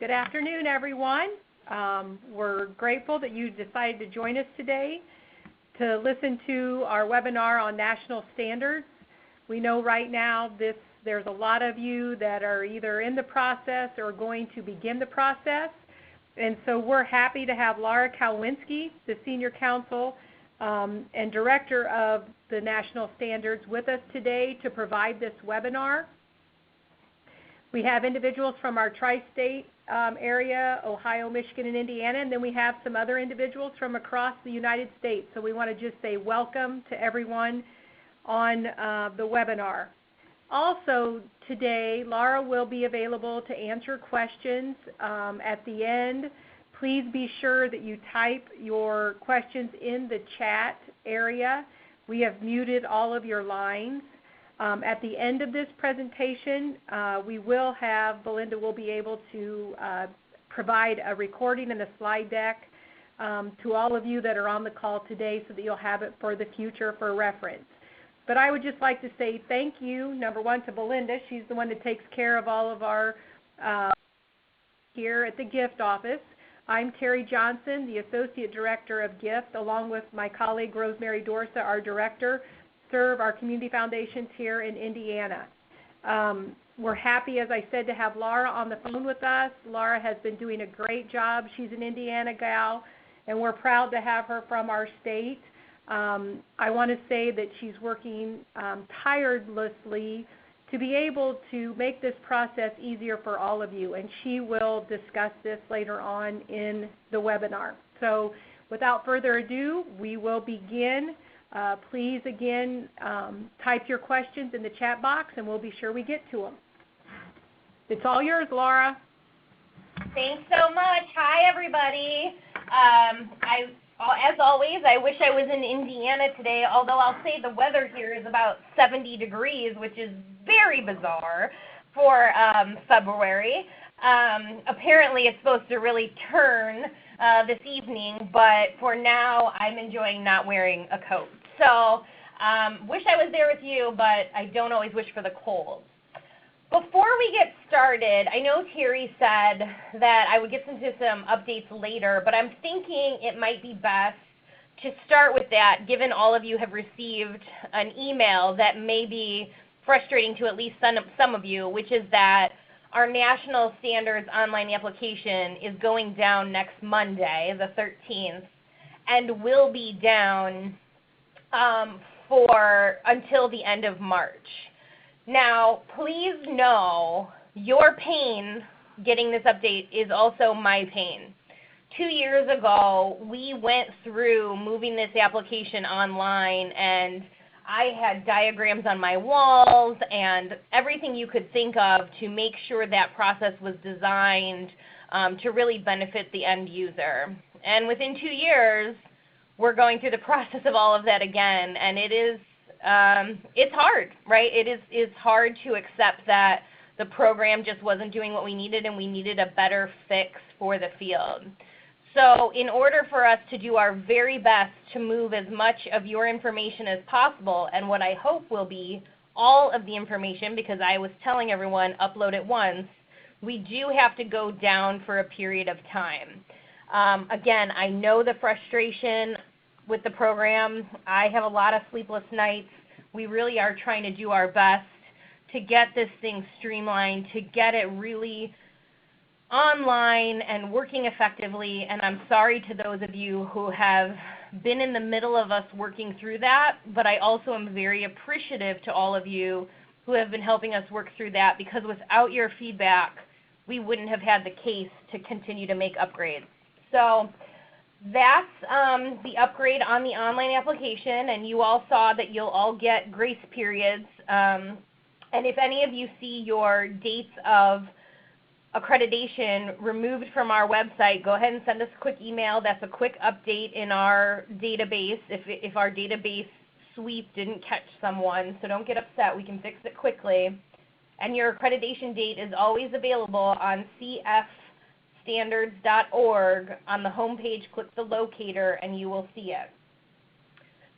Good afternoon, everyone. We're grateful that you decided to join us today to listen to our webinar on national standards. We know right now there's a lot of you that are either in the process or going to begin the process. And so we're happy to have Laura Kalwinski, the Senior Counsel and Director of the National Standards, with us today to provide this webinar. We have individuals from our tri-state area, Ohio, Michigan, and Indiana, and then we have some other individuals from across the United States. So we want to just say welcome to everyone on the webinar. Also today, Laura will be available to answer questions at the end. Please be sure that you type your questions in the chat area. We have muted all of your lines. At the end of this presentation, Belinda will be able to provide a recording and a slide deck to all of you that are on the call today so that you'll have it for the future for reference. But I would just like to say thank you, number one, to Belinda. She's the one that takes care of all of our here at the GIFT office. I'm Terry Johnson, the Associate Director of GIFT, along with my colleague Rosemary Dorsa, our Director, serve our community foundations here in Indiana. We're happy, as I said, to have Laura on the phone with us. Laura has been doing a great job. She's an Indiana gal, and we're proud to have her from our state. I want to say that she's working tirelessly to be able to make this process easier for all of you, and she will discuss this later on in the webinar. So without further ado, we will begin. Please, again, type your questions in the chat box, and we'll be sure we get to them. It's all yours, Laura. Thanks so much. Hi, everybody. As always, I wish I was in Indiana today, although I'll say the weather here is about 70 degrees, which is very bizarre for February. Apparently, it's supposed to really turn this evening, but for now, I'm enjoying not wearing a coat. So wish I was there with you, but I don't always wish for the cold. Before we get started, I know Terry said that I would get into some updates later, but I'm thinking it might be best to start with that, given all of you have received an email that may be frustrating to at least some of you, which is that our National Standards online application is going down next Monday, the 13th, and will be down until the end of March. Now, please know your pain getting this update is also my pain. 2 years ago, we went through moving this application online, and I had diagrams on my walls and everything you could think of to make sure that process was designed to really benefit the end user. And within 2 years, we're going through the process of all of that again, and it's hard, right? It's hard to accept that the program just wasn't doing what we needed and we needed a better fix for the field. So in order for us to do our very best to move as much of your information as possible, and what I hope will be all of the information, because I was telling everyone upload it once, we do have to go down for a period of time. Again, I know the frustration with the program. I have a lot of sleepless nights. We really are trying to do our best to get this thing streamlined, to get it really online and working effectively, and I'm sorry to those of you who have been in the middle of us working through that, but I also am very appreciative to all of you who have been helping us work through that, because without your feedback, we wouldn't have had the case to continue to make upgrades. So that's the upgrade on the online application, and you all saw that you'll all get grace periods, and if any of you see your dates of accreditation removed from our website, go ahead and send us a quick email. That's a quick update in our database if our database sweep didn't catch someone, so don't get upset. We can fix it quickly. And your accreditation date is always available on cfstandards.org. On the home page, click the locator and you will see it.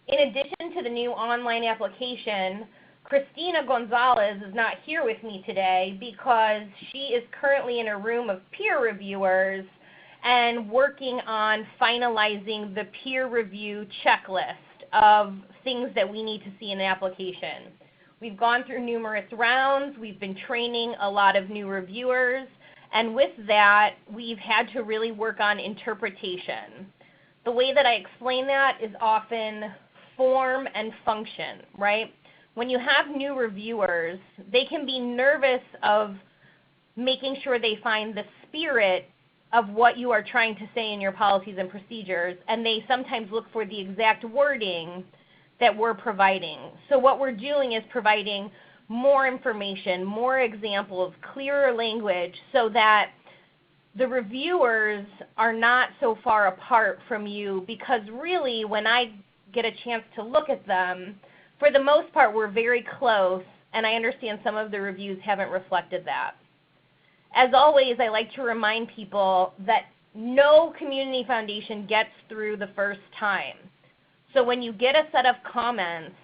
In addition to the new online application, Christina Gonzalez is not here with me today because she is currently in a room of peer reviewers and working on finalizing the peer review checklist of things that we need to see in the application. We've gone through numerous rounds, we've been training a lot of new reviewers, and with that, we've had to really work on interpretation. The way that I explain that is often form and function, right? When you have new reviewers, they can be nervous of making sure they find the spirit of what you are trying to say in your policies and procedures, and they sometimes look for the exact wording that we're providing. So what we're doing is providing more information, more examples, clearer language, so that the reviewers are not so far apart from you, because really when I get a chance to look at them, for the most part we're very close, and I understand some of the reviews haven't reflected that. As always, I like to remind people that no community foundation gets through the first time. So when you get a set of comments,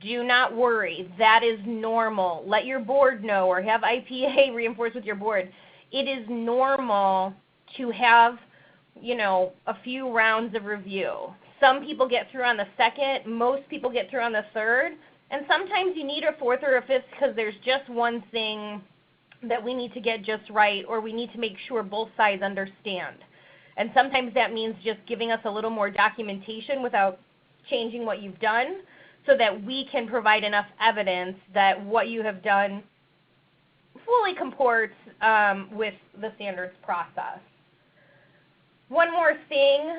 do not worry. That is normal. Let your board know, or have IPA reinforce with your board. It is normal to have, a few rounds of review. Some people get through on the second, most people get through on the third, and sometimes you need a fourth or a fifth because there's just one thing that we need to get just right, or we need to make sure both sides understand. And sometimes that means just giving us a little more documentation without changing what you've done, so that we can provide enough evidence that what you have done fully comports with the standards process. One more thing,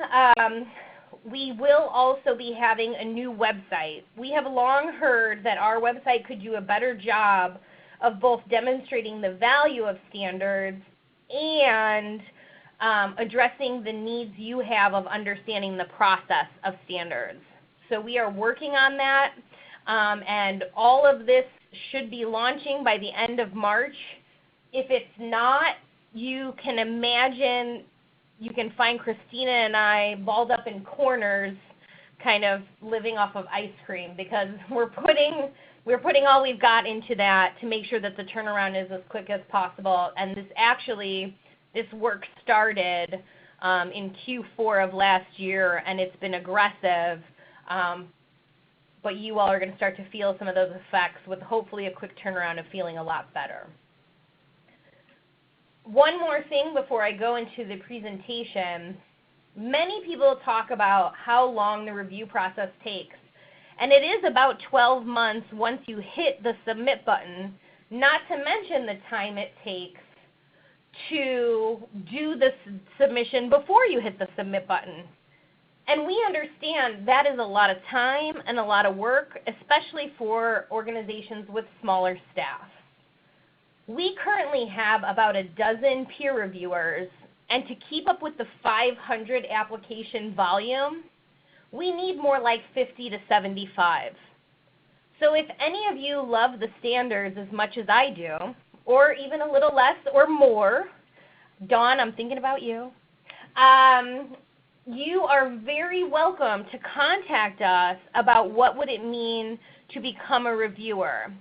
we will also be having a new website. We have long heard that our website could do a better job of both demonstrating the value of standards and addressing the needs you have of understanding the process of standards. So we are working on that, and all of this should be launching by the end of March. If it's not, you can imagine you can find Christina and I balled up in corners, kind of living off of ice cream, because we're putting all we've got into that to make sure that the turnaround is as quick as possible. And this work started in Q4 of last year, and it's been aggressive. But you all are going to start to feel some of those effects with hopefully a quick turnaround of feeling a lot better. One more thing before I go into the presentation. Many people talk about how long the review process takes. And it is about 12 months once you hit the submit button, not to mention the time it takes to do the submission before you hit the submit button. And we understand that is a lot of time and a lot of work, especially for organizations with smaller staff. We currently have about a dozen peer reviewers, and to keep up with the 500 application volume, we need more like 50 to 75. So if any of you love the standards as much as I do, or even a little less or more, Dawn, I'm thinking about you, you are very welcome to contact us about what would it mean to become a reviewer.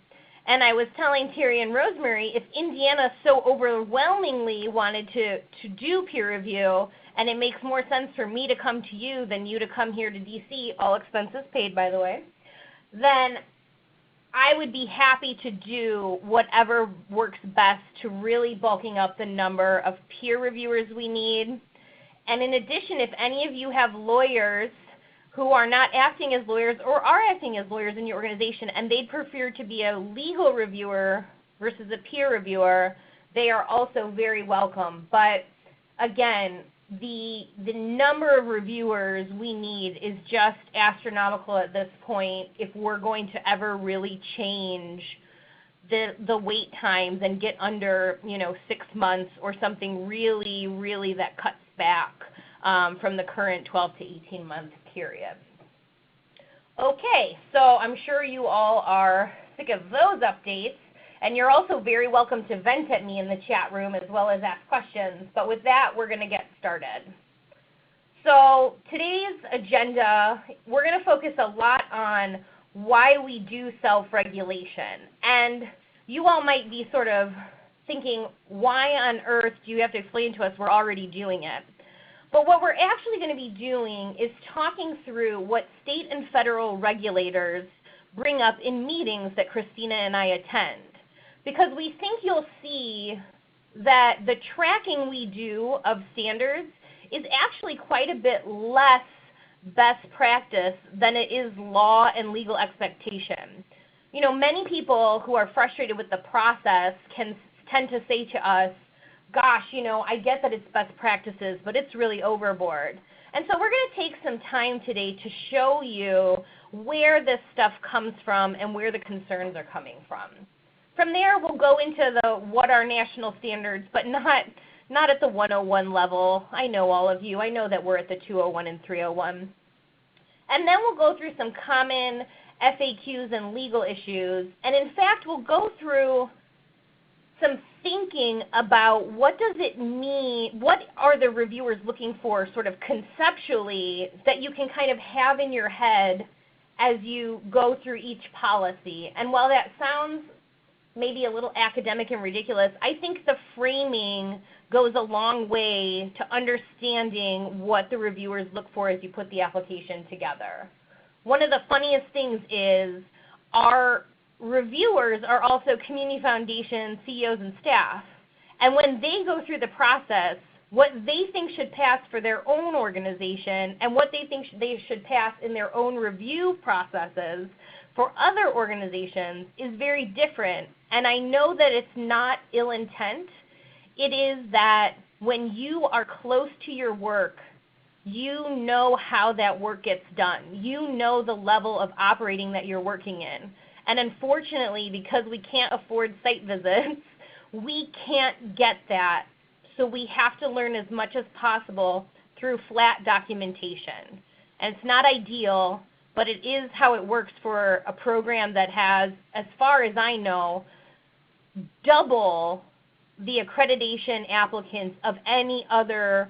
And I was telling Terry and Rosemary, if Indiana so overwhelmingly wanted to do peer review, and it makes more sense for me to come to you than you to come here to DC, all expenses paid by the way, then I would be happy to do whatever works best to really bulking up the number of peer reviewers we need. And in addition, if any of you have lawyers who are not acting as lawyers or are acting as lawyers in your organization and they'd prefer to be a legal reviewer versus a peer reviewer, they are also very welcome. But again, the number of reviewers we need is just astronomical at this point if we're going to ever really change the wait times and get under 6 months or something really that cuts back from the current 12 to 18 month period. Okay, so I'm sure you all are sick of those updates, and you're also very welcome to vent at me in the chat room as well as ask questions. But with that, we're going to get started. So today's agenda, we're going to focus a lot on why we do self-regulation. And you all might be sort of thinking, why on earth do you have to explain to us? We're already doing it. But what we're actually going to be doing is talking through what state and federal regulators bring up in meetings that Christina and I attend. Because we think you'll see that the tracking we do of standards is actually quite a bit less best practice than it is law and legal expectation. You know, many people who are frustrated with the process can tend to say to us, gosh, you know, I get that it's best practices, but it's really overboard. And so we're going to take some time today to show you where this stuff comes from and where the concerns are coming from. From there, we'll go into the what are national standards, but not at the 101 level. I know all of you. I know that we're at the 201 and 301. And then we'll go through some common FAQs and legal issues. And in fact, we'll go through some thinking about what does it mean, what are the reviewers looking for sort of conceptually that you can kind of have in your head as you go through each policy. And while that sounds maybe a little academic and ridiculous, I think the framing goes a long way to understanding what the reviewers look for as you put the application together. One of the funniest things is our reviewers are also community foundation CEOs and staff. And when they go through the process, what they think should pass for their own organization and what they think they should pass in their own review processes for other organizations is very different. And I know that it's not ill intent. It is that when you are close to your work, you know how that work gets done. You know the level of operating that you're working in. And unfortunately, because we can't afford site visits, we can't get that. So we have to learn as much as possible through flat documentation. And it's not ideal, but it is how it works for a program that has, as far as I know, double the accreditation applicants of any other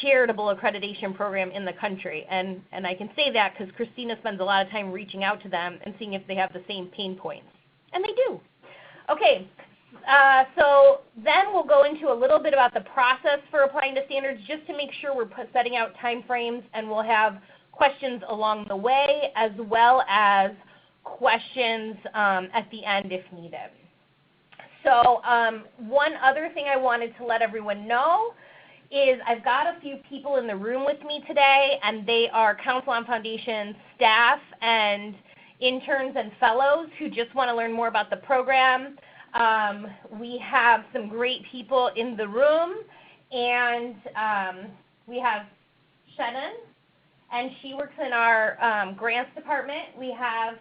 charitable accreditation program in the country. And I can say that because Christina spends a lot of time reaching out to them and seeing if they have the same pain points. And they do. Okay, so then we'll go into a little bit about the process for applying to standards just to make sure we're setting out time frames, and we'll have questions along the way as well as questions at the end if needed. So one other thing I wanted to let everyone know is I've got a few people in the room with me today, and they are Council on Foundation staff and interns and fellows who just want to learn more about the program. We have some great people in the room, and we have Shannon, and she works in our grants department. We have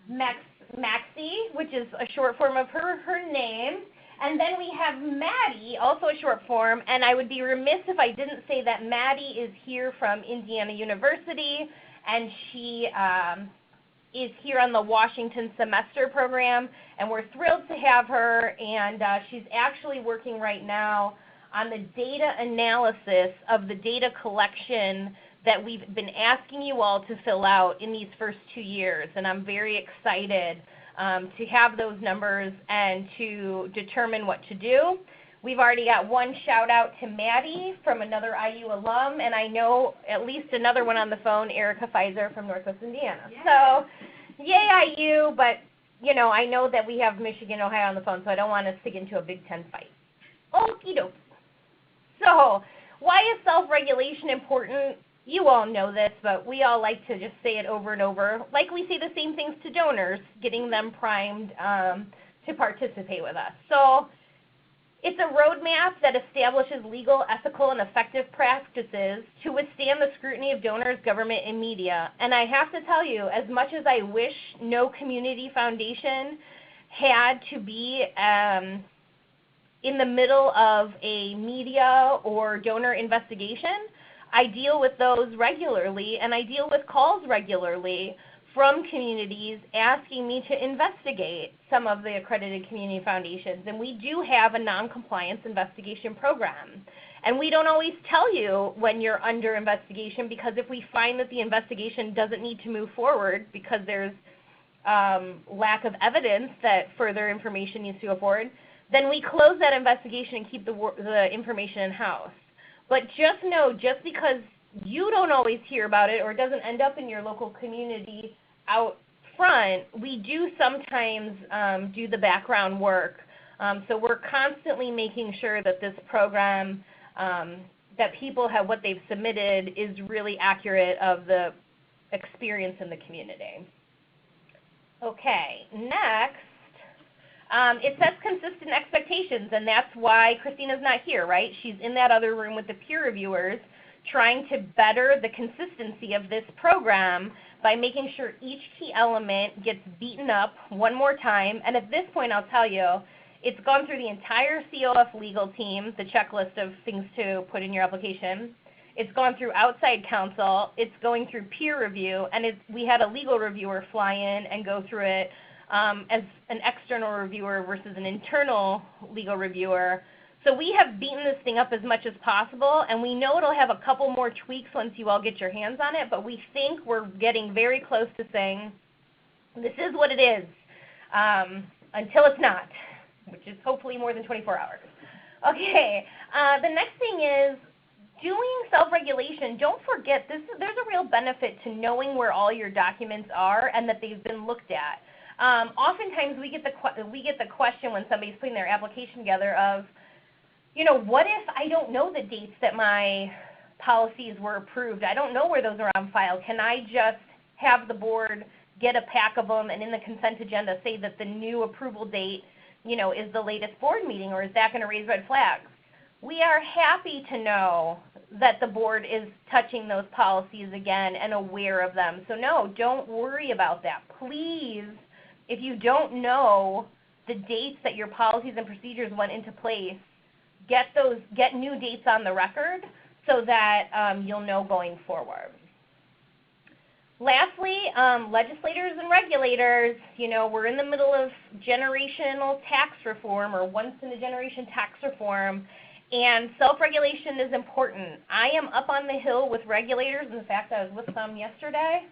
Maxie, which is a short form of her name. And then we have Maddie, also a short form, and I would be remiss if I didn't say that Maddie is here from Indiana University, and she is here on the Washington semester program, and we're thrilled to have her, and she's actually working right now on the data analysis of the data collection that we've been asking you all to fill out in these first 2 years, and I'm very excited to have those numbers and to determine what to do. We've already got one shout out to Maddie from another IU alum, and I know at least another one on the phone, Erica Pfizer from Northwest Indiana. Yay. So, yay IU, but you know, I know that we have Michigan, Ohio on the phone, so I don't want us to get into a Big Ten fight. Okie dokie. So, why is self-regulation important? You all know this, but we all like to just say it over and over. Like we say the same things to donors, getting them primed to participate with us. So it's a roadmap that establishes legal, ethical, and effective practices to withstand the scrutiny of donors, government, and media. And I have to tell you, as much as I wish no community foundation had to be in the middle of a media or donor investigation, I deal with those regularly, and I deal with calls regularly from communities asking me to investigate some of the accredited community foundations. And we do have a non-compliance investigation program. And we don't always tell you when you're under investigation, because if we find that the investigation doesn't need to move forward because there's lack of evidence that further information needs to go forward, then we close that investigation and keep the information in-house. But just know, just because you don't always hear about it or it doesn't end up in your local community out front, we do sometimes do the background work. So we're constantly making sure that this program, that people have what they've submitted is really accurate of the experience in the community. Okay, next, it sets consistent expectations, and that's why Christina's not here, right? She's in that other room with the peer reviewers trying to better the consistency of this program by making sure each key element gets beaten up one more time. And at this point, I'll tell you, it's gone through the entire COF legal team, the checklist of things to put in your application. It's gone through outside counsel. It's going through peer review, and we had a legal reviewer fly in and go through it as an external reviewer versus an internal legal reviewer. So we have beaten this thing up as much as possible, and we know it'll have a couple more tweaks once you all get your hands on it, but we think we're getting very close to saying this is what it is until it's not, which is hopefully more than 24 hours. Okay, the next thing is doing self-regulation. Don't forget, there's a real benefit to knowing where all your documents are and that they've been looked at. Oftentimes we get the question when somebody's putting their application together of, you know, what if I don't know the dates that my policies were approved? I don't know where those are on file. Can I just have the board get a pack of them and in the consent agenda say that the new approval date, you know, is the latest board meeting, or is that going to raise red flags? We are happy to know that the board is touching those policies again and aware of them. So no, don't worry about that. Please, if you don't know the dates that your policies and procedures went into place, get new dates on the record so that you'll know going forward. Lastly, legislators and regulators, you know, we're in the middle of generational tax reform or once-in-a-generation tax reform, and self-regulation is important. I am up on the hill with regulators. In fact, I was with some yesterday,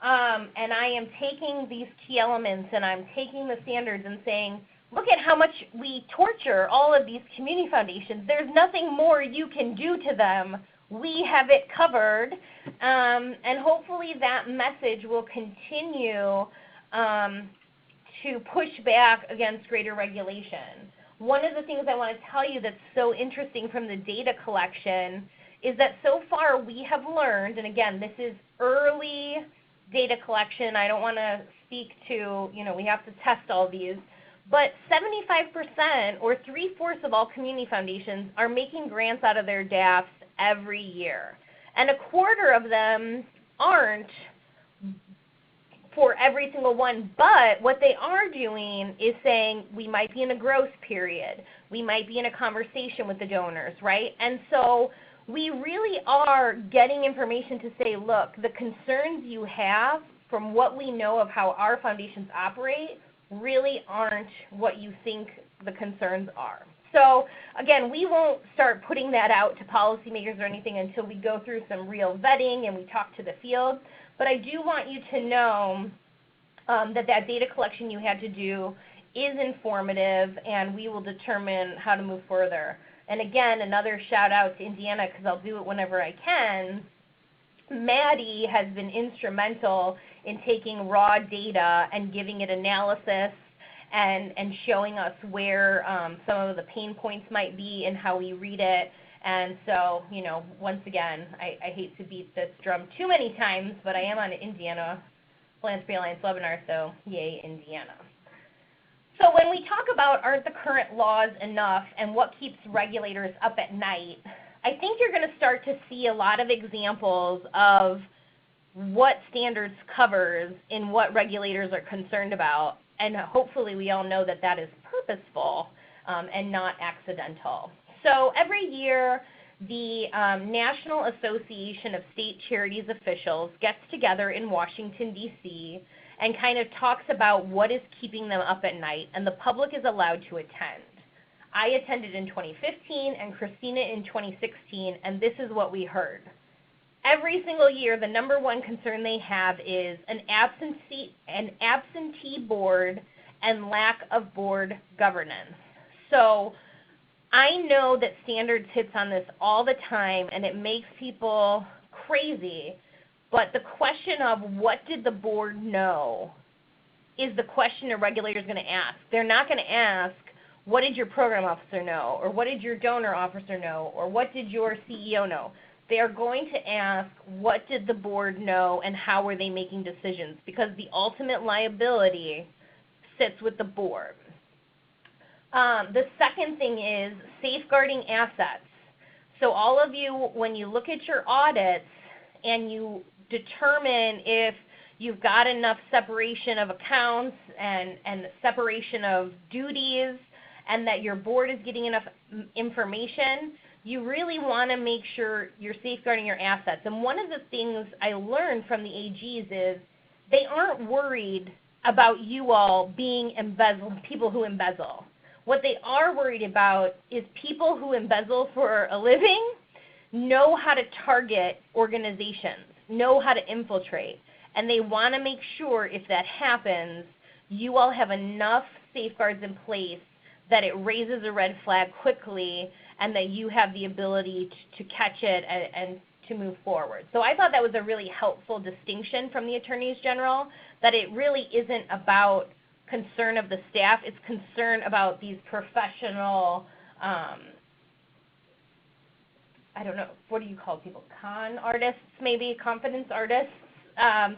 and I am taking these key elements and I'm taking the standards and saying, look at how much we torture all of these community foundations. There's nothing more you can do to them. We have it covered, and hopefully that message will continue to push back against greater regulation. One of the things I want to tell you that's so interesting from the data collection is that so far we have learned, and again, this is early data collection. I don't want to speak to, you know, we have to test all these, but 75% or 3/4 of all community foundations are making grants out of their DAFs every year. And 1/4 of them aren't for every single one, but what they are doing is saying we might be in a growth period. We might be in a conversation with the donors, right? And so we really are getting information to say, look, the concerns you have from what we know of how our foundations operate really aren't what you think the concerns are. So again, we won't start putting that out to policymakers or anything until we go through some real vetting and we talk to the field. But I do want you to know that data collection you had to do is informative, and we will determine how to move further. And again, another shout out to Indiana, because I'll do it whenever I can. Maddie has been instrumental in taking raw data and giving it analysis and showing us where some of the pain points might be and how we read it. And so, you know, once again, I hate to beat this drum too many times, but I am on an Indiana Philanthropy Alliance webinar, so yay, Indiana. So when we talk about aren't the current laws enough and what keeps regulators up at night, I think you're going to start to see a lot of examples of what standards covers in what regulators are concerned about. And hopefully we all know that that is purposeful and not accidental. So every year, the National Association of State Charities Officials gets together in Washington, D.C., and kind of talks about what is keeping them up at night, and the public is allowed to attend. I attended in 2015 and Christina in 2016, and this is what we heard. every single year, the number one concern they have is an absentee board and lack of board governance. So I know that standards hits on this all the time, and it makes people crazy, but the question of what did the board know is the question a regulator is going to ask. They're not going to ask, what did your program officer know, or what did your donor officer know, or what did your CEO know? They are going to ask, what did the board know and how were they making decisions? Because the ultimate liability sits with the board. The second thing is safeguarding assets. So all of you, when you look at your audits and you determine if you've got enough separation of accounts and separation of duties and that your board is getting enough information, you really want to make sure you're safeguarding your assets. And one of the things I learned from the AGs is they aren't worried about you all being people who embezzle. What they are worried about is people who embezzle for a living know how to target organizations, know how to infiltrate, and they want to make sure if that happens, you all have enough safeguards in place that it raises a red flag quickly and that you have the ability to catch it and to move forward. So I thought that was a really helpful distinction from the attorneys general, that it really isn't about concern of the staff, it's concern about these professional, I don't know, what do you call people, con artists maybe, confidence artists?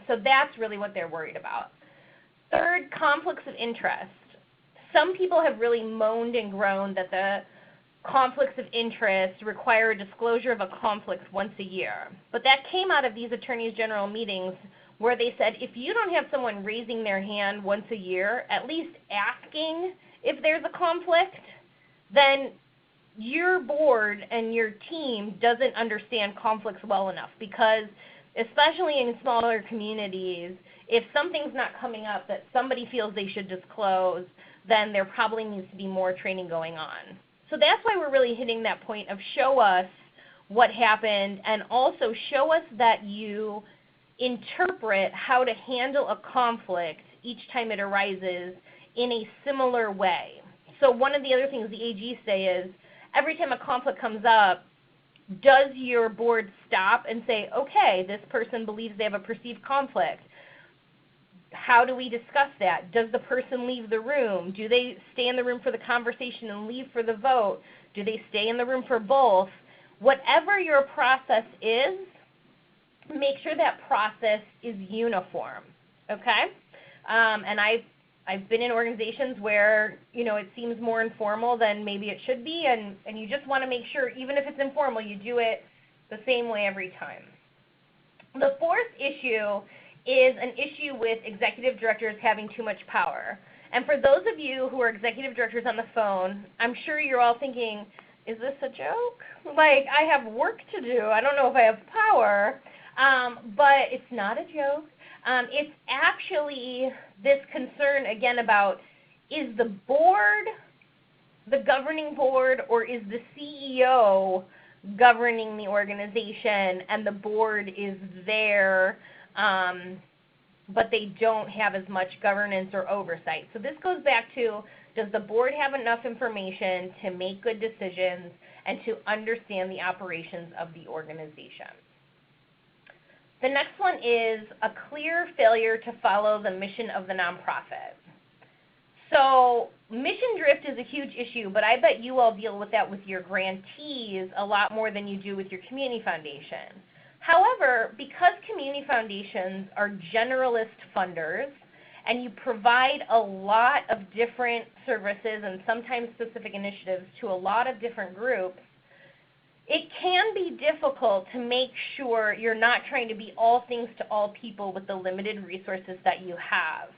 So that's really what they're worried about. Third, conflicts of interest. Some people have really moaned and groaned that the conflicts of interest require a disclosure of a conflict once a year. But that came out of these attorneys general meetings where they said if you don't have someone raising their hand once a year, at least asking if there's a conflict, then your board and your team doesn't understand conflicts well enough, because especially in smaller communities, if something's not coming up that somebody feels they should disclose, then there probably needs to be more training going on. So that's why we're really hitting that point of show us what happened, and also show us that you interpret how to handle a conflict each time it arises in a similar way. So one of the other things the AGs say is, every time a conflict comes up, does your board stop and say, okay, this person believes they have a perceived conflict. How do we discuss that? Does the person leave the room? Do they stay in the room for the conversation and leave for the vote? Do they stay in the room for both? Whatever your process is, make sure that process is uniform, okay? And I've been in organizations where, you know, it seems more informal than maybe it should be, and you just want to make sure, even if it's informal, you do it the same way every time. The fourth issue is an issue with executive directors having too much power. And for those of you who are executive directors on the phone, I'm sure you're all thinking, is this a joke? Like, I have work to do. I don't know if I have power. But it's not a joke. It's actually this concern, again, about is the board the governing board, or is the CEO governing the organization and the board is there, but they don't have as much governance or oversight. So this goes back to, does the board have enough information to make good decisions and to understand the operations of the organization? The next one is a clear failure to follow the mission of the nonprofit. So mission drift is a huge issue, but I bet you all deal with that with your grantees a lot more than you do with your community foundation. However, because community foundations are generalist funders and you provide a lot of different services and sometimes specific initiatives to a lot of different groups, it can be difficult to make sure you're not trying to be all things to all people with the limited resources that you have.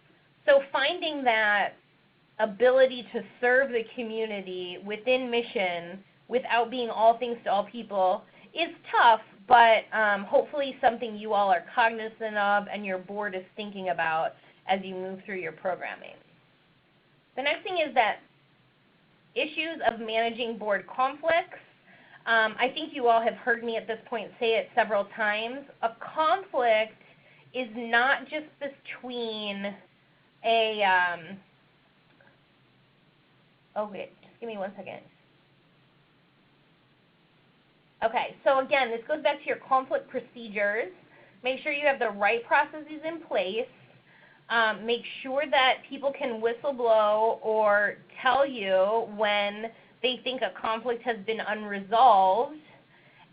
So finding that ability to serve the community within mission without being all things to all people is tough, but hopefully something you all are cognizant of and your board is thinking about as you move through your programming. The next thing is that issues of managing board conflicts. I think you all have heard me at this point say it several times. A conflict is not just between a, oh wait, just give me one second. Okay, so again, this goes back to your conflict procedures. Make sure you have the right processes in place. Make sure that people can whistleblow or tell you when they think a conflict has been unresolved.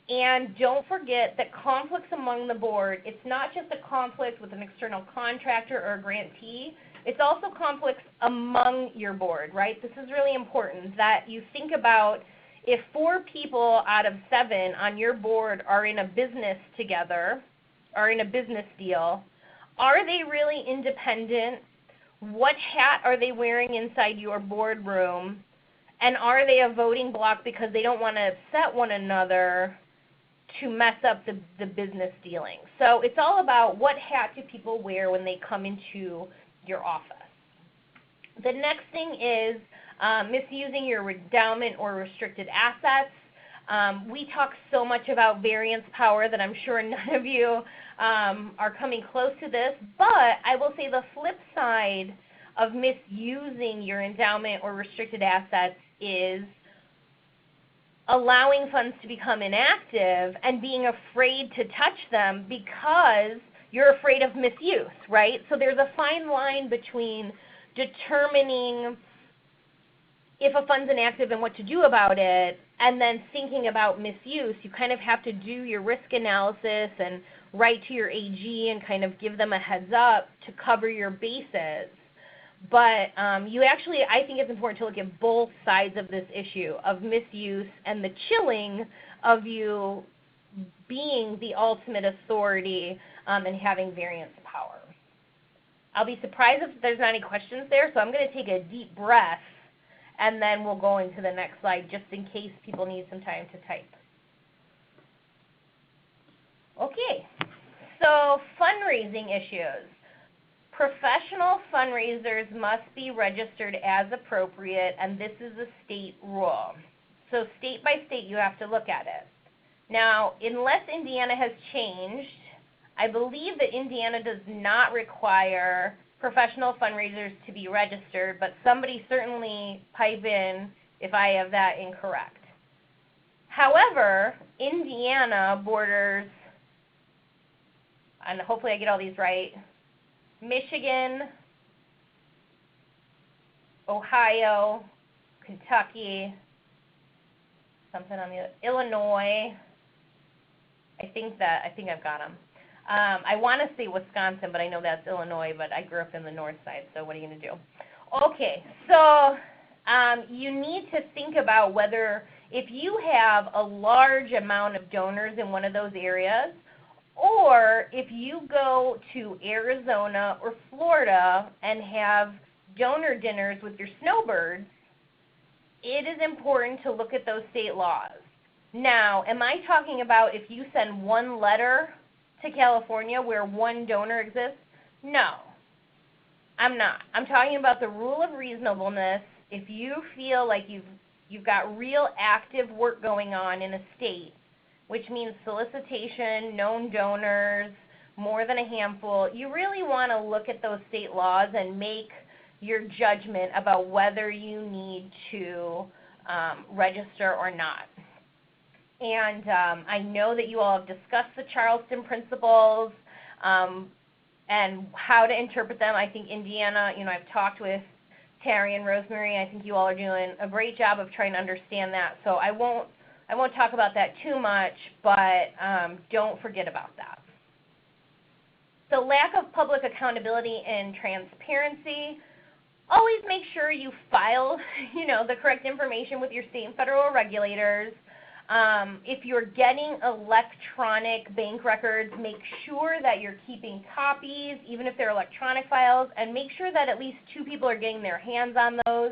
And don't forget that conflicts among the board, it's not just a conflict with an external contractor or a grantee, it's also conflicts among your board, right? This is really important that you think about if 4 people out of 7 on your board are in a business together, are in a business deal, are they really independent? What hat are they wearing inside your boardroom? And are they a voting bloc because they don't want to upset one another to mess up the business dealings? So it's all about what hat do people wear when they come into your office. The next thing is misusing your endowment or restricted assets. We talk so much about variance power that I'm sure none of you are coming close to this, but I will say the flip side of misusing your endowment or restricted assets is allowing funds to become inactive and being afraid to touch them because you're afraid of misuse, right? So there's a fine line between determining if a fund's inactive and what to do about it, and then thinking about misuse. You kind of have to do your risk analysis and write to your AG and kind of give them a heads up to cover your bases. But you actually, I think it's important to look at both sides of this issue of misuse and the chilling of you being the ultimate authority and having variance power. I'll be surprised if there's not any questions there, so I'm going to take a deep breath and then we'll go into the next slide just in case people need some time to type. Okay, so fundraising issues. Professional fundraisers must be registered as appropriate, and this is a state rule. So state by state, you have to look at it. Now, unless Indiana has changed, I believe that Indiana does not require professional fundraisers to be registered, but somebody certainly pipe in if I have that incorrect. However, Indiana borders, and hopefully I get all these right, Michigan, Ohio, Kentucky, something on the Illinois. I think I've got them. I want to say Wisconsin, but I know that's Illinois, but I grew up in the north side, so what are you going to do? Okay, so you need to think about whether if you have a large amount of donors in one of those areas, or if you go to Arizona or Florida and have donor dinners with your snowbirds, it is important to look at those state laws. Now, am I talking about if you send one letter to California where one donor exists? No, I'm not. I'm talking about the rule of reasonableness. If you feel like you've got real active work going on in a state, which means solicitation, known donors, more than a handful, you really want to look at those state laws and make your judgment about whether you need to register or not. And I know that you all have discussed the Charleston principles and how to interpret them. I think Indiana, I've talked with Terry and Rosemary. I think you all are doing a great job of trying to understand that. So I won't talk about that too much, but don't forget about that. So lack of public accountability and transparency. Always make sure you file, the correct information with your state and federal regulators. If you're getting electronic bank records, make sure that you're keeping copies, even if they're electronic files, and make sure that at least 2 people are getting their hands on those.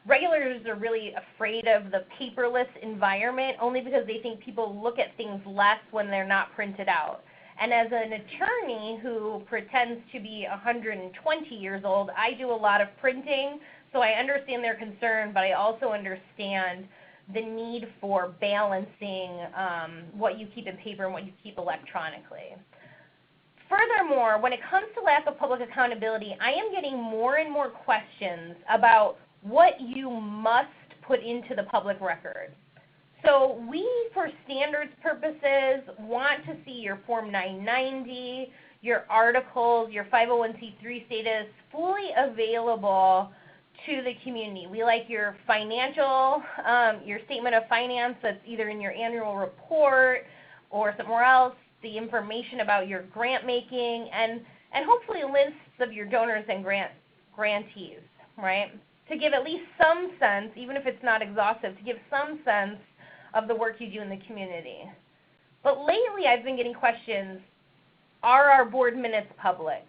Regulators are really afraid of the paperless environment only because they think people look at things less when they're not printed out. And as an attorney who pretends to be 120 years old, I do a lot of printing, so I understand their concern, but I also understand the need for balancing what you keep in paper and what you keep electronically. Furthermore, when it comes to lack of public accountability, I am getting more and more questions about what you must put into the public record. So we, for standards purposes, want to see your Form 990, your articles, your 501c3 status fully available to the community. We like your financial, your statement of finance that's either in your annual report or somewhere else, the information about your grant making, and hopefully lists of your donors and grantees, right? To give at least some sense, even if it's not exhaustive, to give some sense of the work you do in the community. But lately I've been getting questions, are our board minutes public?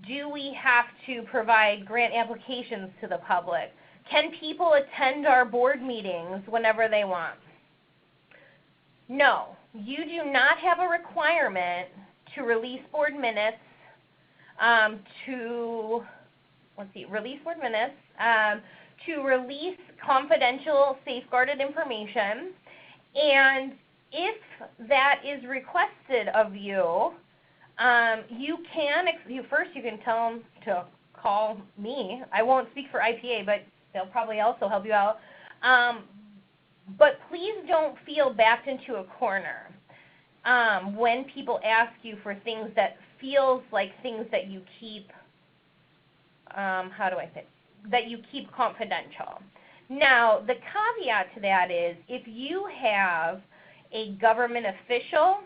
Do we have to provide grant applications to the public? Can people attend our board meetings whenever they want? No, you do not have a requirement to release board minutes, to release confidential, safeguarded information. And if that is requested of you, you can tell them to call me. I won't speak for IPA, but they'll probably also help you out. But please don't feel backed into a corner when people ask you for things that feels like things that you keep, that you keep confidential. Now, the caveat to that is if you have a government official,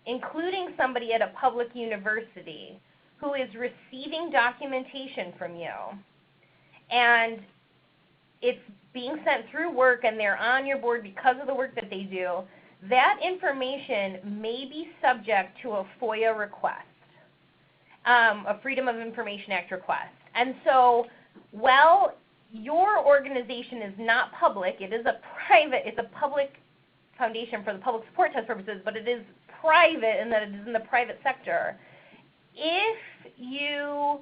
including somebody at a public university, who is receiving documentation from you, and it's being sent through work and they're on your board because of the work that they do, that information may be subject to a FOIA request, a Freedom of Information Act request. And so, while your organization is not public, it's a public foundation for the public support test purposes, but it is private in that it is in the private sector. If you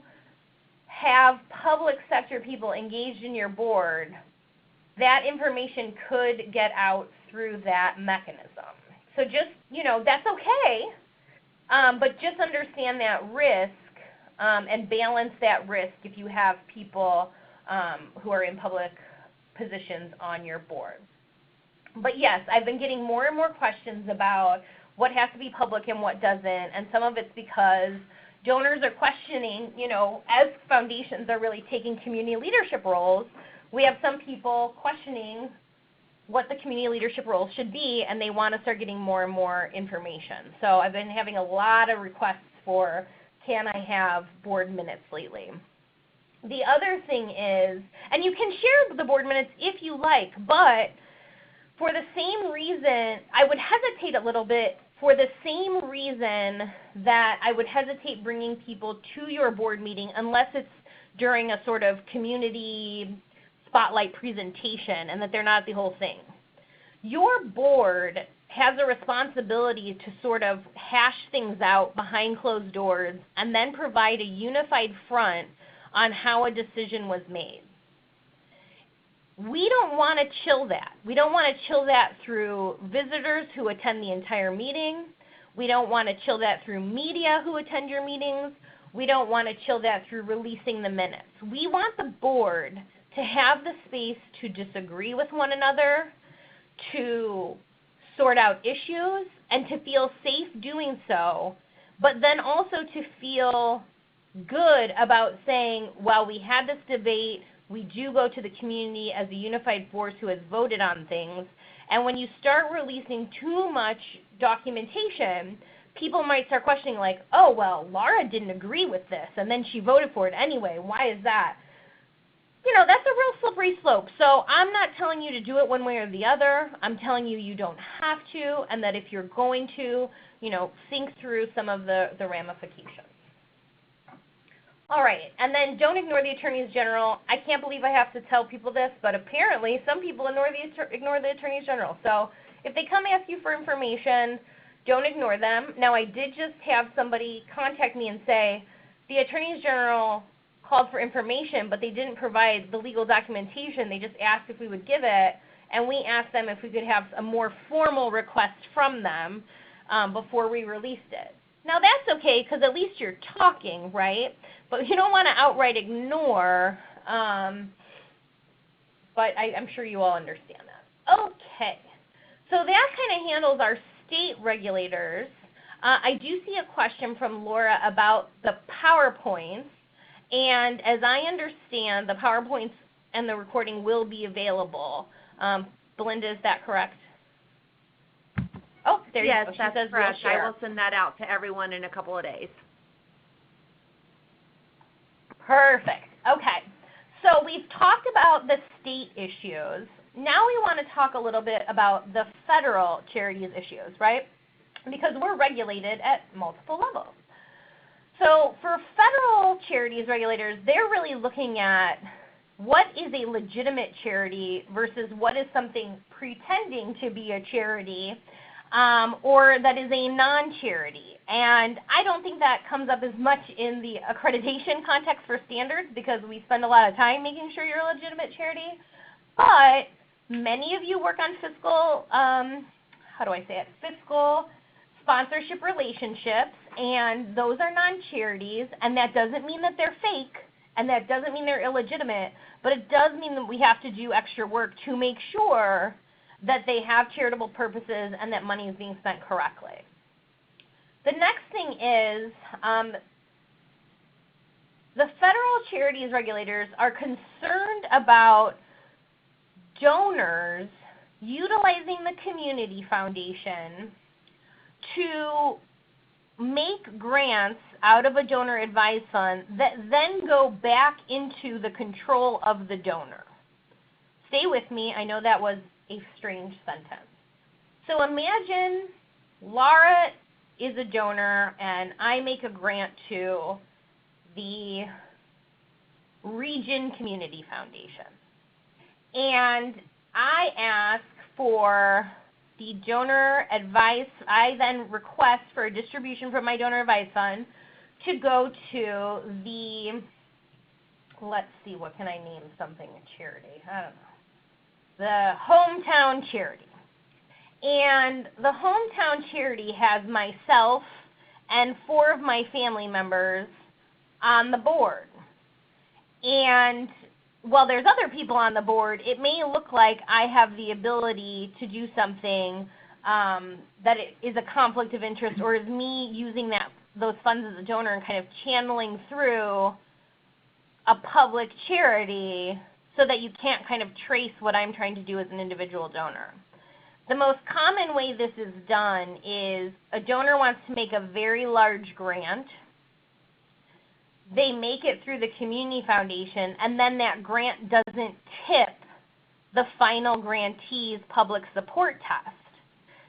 have public sector people engaged in your board, that information could get out through that mechanism. So just, that's okay, but just understand that risk and balance that risk if you have people who are in public positions on your board. But yes, I've been getting more and more questions about what has to be public and what doesn't, and some of it's because donors are questioning, as foundations are really taking community leadership roles, we have some people questioning what the community leadership roles should be, and they want to start getting more and more information. So I've been having a lot of requests for, can I have board minutes lately? The other thing is, and you can share the board minutes if you like, but for the same reason, I would hesitate a little bit for the same reason that I would hesitate bringing people to your board meeting unless it's during a sort of community spotlight presentation and that they're not the whole thing. Your board has a responsibility to sort of hash things out behind closed doors and then provide a unified front on how a decision was made. We don't want to chill that. We don't want to chill that through visitors who attend the entire meeting. We don't want to chill that through media who attend your meetings. We don't want to chill that through releasing the minutes. We want the board to have the space to disagree with one another, to sort out issues, and to feel safe doing so, but then also to feel good about saying, well, we had this debate, we do go to the community as a unified force who has voted on things, and when you start releasing too much documentation, people might start questioning like, oh, well, Laura didn't agree with this, and then she voted for it anyway. Why is that? That's a real slippery slope. So I'm not telling you to do it one way or the other. I'm telling you you don't have to, and that if you're going to, think through some of the ramifications. All right, and then don't ignore the attorneys general. I can't believe I have to tell people this, but apparently some people ignore the attorneys general. So if they come ask you for information, don't ignore them. Now, I did just have somebody contact me and say, the attorneys general called for information, but they didn't provide the legal documentation. They just asked if we would give it. and we asked them if we could have a more formal request from them before we released it. Now that's okay because at least you're talking, right? But you don't want to outright ignore, but I'm sure you all understand that. Okay, so that kind of handles our state regulators. I do see a question from Laura about the PowerPoints, and as I understand, the PowerPoints and the recording will be available. Belinda, is that correct? Oh, there yes, you go. She that's says correct. we'll share. I will send that out to everyone in a couple of days. Perfect. Okay. So we've talked about the state issues. Now we want to talk a little bit about the federal charities issues, right? Because we're regulated at multiple levels. So for federal charities regulators, they're really looking at what is a legitimate charity versus what is something pretending to be a charity or that is a non-charity. And I don't think that comes up as much in the accreditation context for standards because we spend a lot of time making sure you're a legitimate charity. But many of you work on fiscal, fiscal sponsorship relationships, and those are non-charities, and that doesn't mean that they're fake, and that doesn't mean they're illegitimate, but it does mean that we have to do extra work to make sure that they have charitable purposes and that money is being spent correctly. The next thing is the federal charities regulators are concerned about donors utilizing the community foundation to make grants out of a donor advised fund that then go back into the control of the donor. Stay with me. I know that was a strange sentence. So imagine Laura is a donor and I make a grant to the Region Community Foundation. And I ask for the donor advice, I then request for a distribution from my donor advice fund to go to the, let's see, what can I name something a charity? I don't know. The Hometown Charity. And the Hometown Charity has myself and 4 of my family members on the board. And while there's other people on the board, it may look like I have the ability to do something that is a conflict of interest, or is me using those funds as a donor and kind of channeling through a public charity so that you can't kind of trace what I'm trying to do as an individual donor. The most common way this is done is a donor wants to make a very large grant. They make it through the community foundation, and then that grant doesn't tip the final grantee's public support test.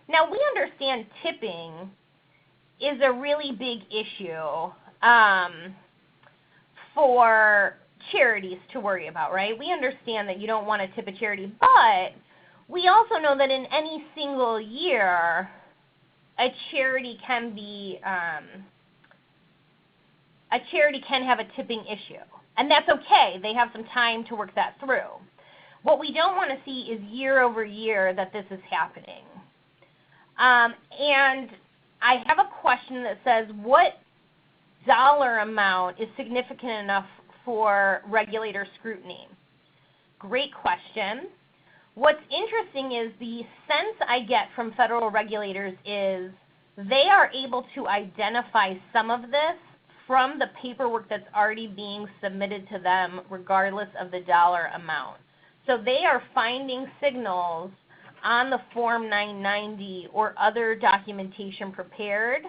Now, we understand tipping is a really big issue for charities to worry about, right? We understand that you don't want to tip a charity, but we also know that in any single year, a charity can have a tipping issue. And that's okay. They have some time to work that through. What we don't want to see is year over year that this is happening. And I have a question that says, what dollar amount is significant enough for regulator scrutiny? Great question. What's interesting is the sense I get from federal regulators is they are able to identify some of this from the paperwork that's already being submitted to them regardless of the dollar amount. So they are finding signals on the Form 990 or other documentation prepared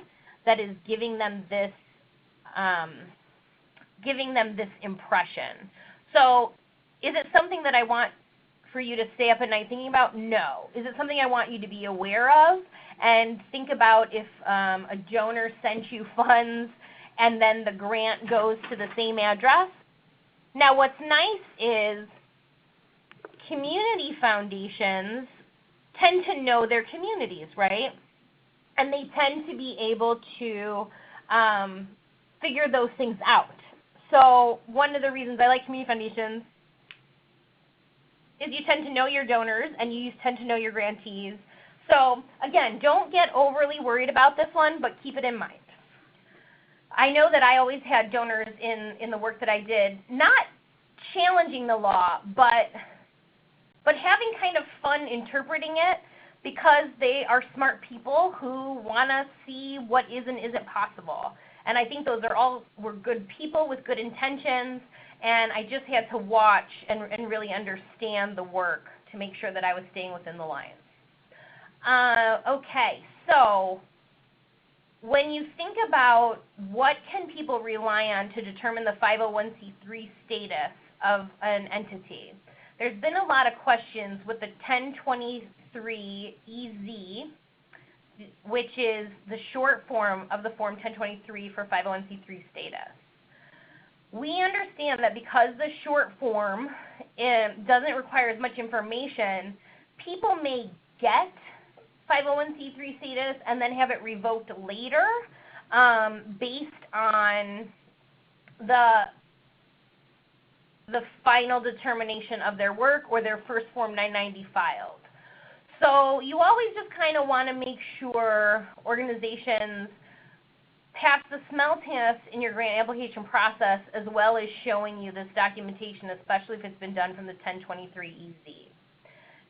that is giving them this impression. So is it something that I want for you to stay up at night thinking about? No. Is it something I want you to be aware of and think about if a donor sent you funds and then the grant goes to the same address? Now what's nice is community foundations tend to know their communities, right? And they tend to be able to figure those things out. So one of the reasons I like community foundations is you tend to know your donors and you tend to know your grantees. So again, don't get overly worried about this one, but keep it in mind. I know that I always had donors in the work that I did, not challenging the law, but having kind of fun interpreting it because they are smart people who want to see what is and isn't possible. And I think those were good people with good intentions, and I just had to watch and really understand the work to make sure that I was staying within the lines. Okay, so when you think about what can people rely on to determine the 501c3 status of an entity, there's been a lot of questions with the 1023-EZ, which is the short form of the Form 1023 for 501c3 status. We understand that because the short form doesn't require as much information, people may get 501c3 status and then have it revoked later based on the final determination of their work or their first Form 990 filed. So you always just kind of want to make sure organizations pass the smell test in your grant application process as well as showing you this documentation, especially if it's been done from the 1023-EZ.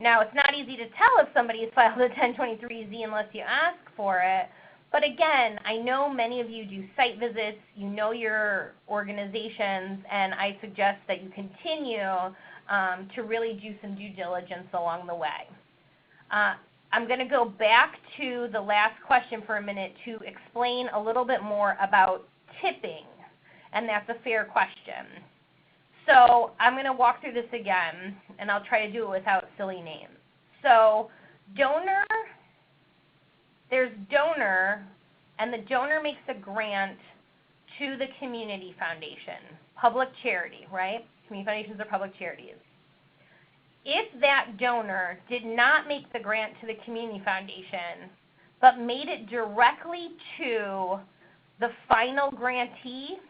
Now, it's not easy to tell if somebody has filed a 1023-EZ unless you ask for it. But again, I know many of you do site visits, you know your organizations, and I suggest that you continue to really do some due diligence along the way. I'm going to go back to the last question for a minute to explain a little bit more about tipping, and that's a fair question. So I'm going to walk through this again, and I'll try to do it without silly names. So donor, there's donor, and the donor makes a grant to the community foundation, public charity, right? Community foundations are public charities. If that donor did not make the grant to the community foundation, but made it directly to the final grantee,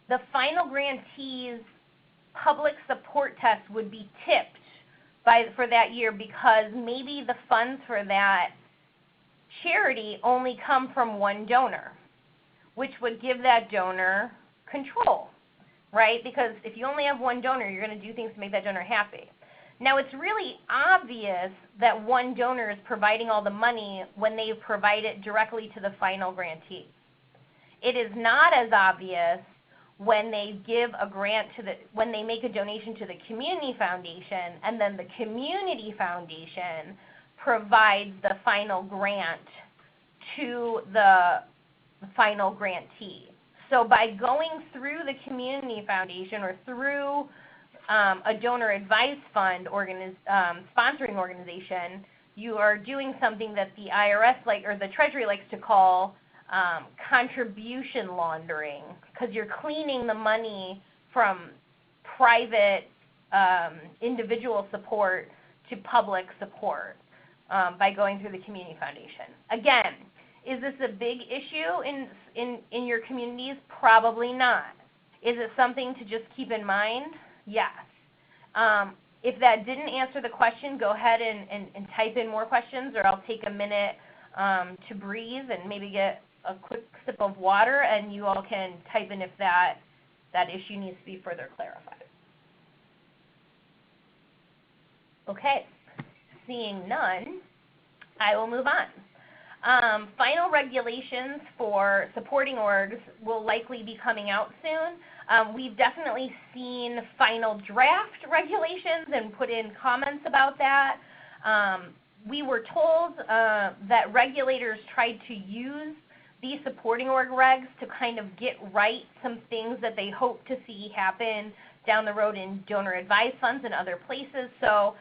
the final grantee's public support test would be tipped for that year because maybe the funds for that charity only come from one donor, which would give that donor control, right? Because if you only have one donor, you're going to do things to make that donor happy. Now, it's really obvious that one donor is providing all the money when they provide it directly to the final grantee. It is not as obvious when they give a grant when they make a donation to the community foundation and then the community foundation provides the final grant to the final grantee. So by going through the community foundation or through a donor advised fund sponsoring organization, you are doing something that the IRS or the Treasury likes to call contribution laundering, because you're cleaning the money from private individual support to public support by going through the community foundation. Again, is this a big issue in your communities? Probably not. Is it something to just keep in mind? Yes. If that didn't answer the question, go ahead and type in more questions, or I'll take a minute to breathe and maybe get a quick sip of water, and you all can type in if that issue needs to be further clarified. Okay, seeing none, I will move on. Final regulations for supporting orgs will likely be coming out soon. We've definitely seen final draft regulations and put in comments about that. We were told that regulators tried to use these supporting org regs to kind of get right some things that they hope to see happen down the road in donor advised funds and other places. So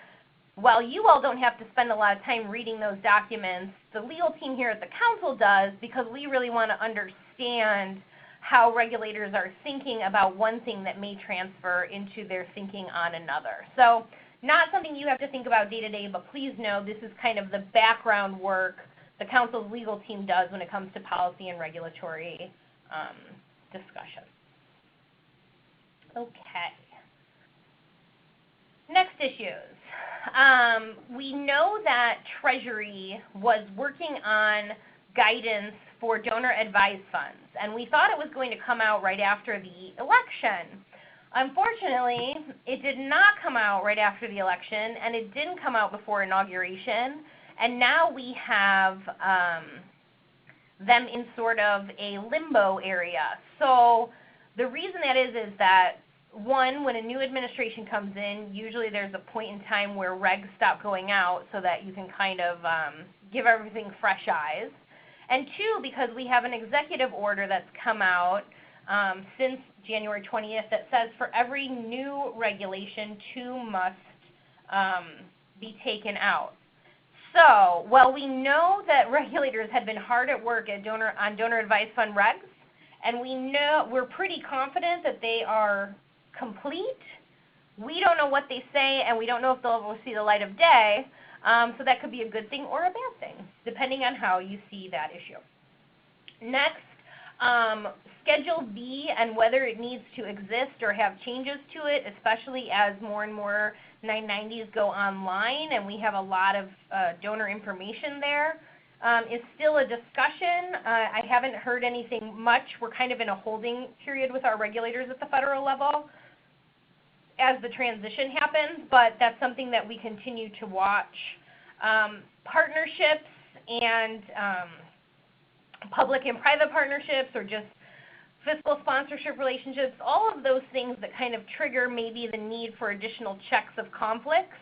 while you all don't have to spend a lot of time reading those documents, the legal team here at the council does, because we really want to understand how regulators are thinking about one thing that may transfer into their thinking on another. So not something you have to think about day to day, but please know this is kind of the background work the council's legal team does when it comes to policy and regulatory discussion. Okay. issues. We know that Treasury was working on guidance for donor-advised funds, and we thought it was going to come out right after the election. Unfortunately, it did not come out right after the election, and it didn't come out before inauguration, and now we have them in sort of a limbo area. So the reason that is that, one, when a new administration comes in, usually there's a point in time where regs stop going out so that you can kind of give everything fresh eyes. And two, because we have an executive order that's come out since January 20th that says for every new regulation, 2 must be taken out. So while we know that regulators had been hard at work at on donor advised fund regs, and we're pretty confident that they are complete, we don't know what they say, and we don't know if they'll ever see the light of day. So that could be a good thing or a bad thing, depending on how you see that issue. Next, Schedule B and whether it needs to exist or have changes to it, especially as more and more 990s go online and we have a lot of donor information there, is still a discussion. I haven't heard anything much. We're kind of in a holding period with our regulators at the federal level as the transition happens, but that's something that we continue to watch. Partnerships and public and private partnerships, or just fiscal sponsorship relationships, all of those things that kind of trigger maybe the need for additional checks of conflicts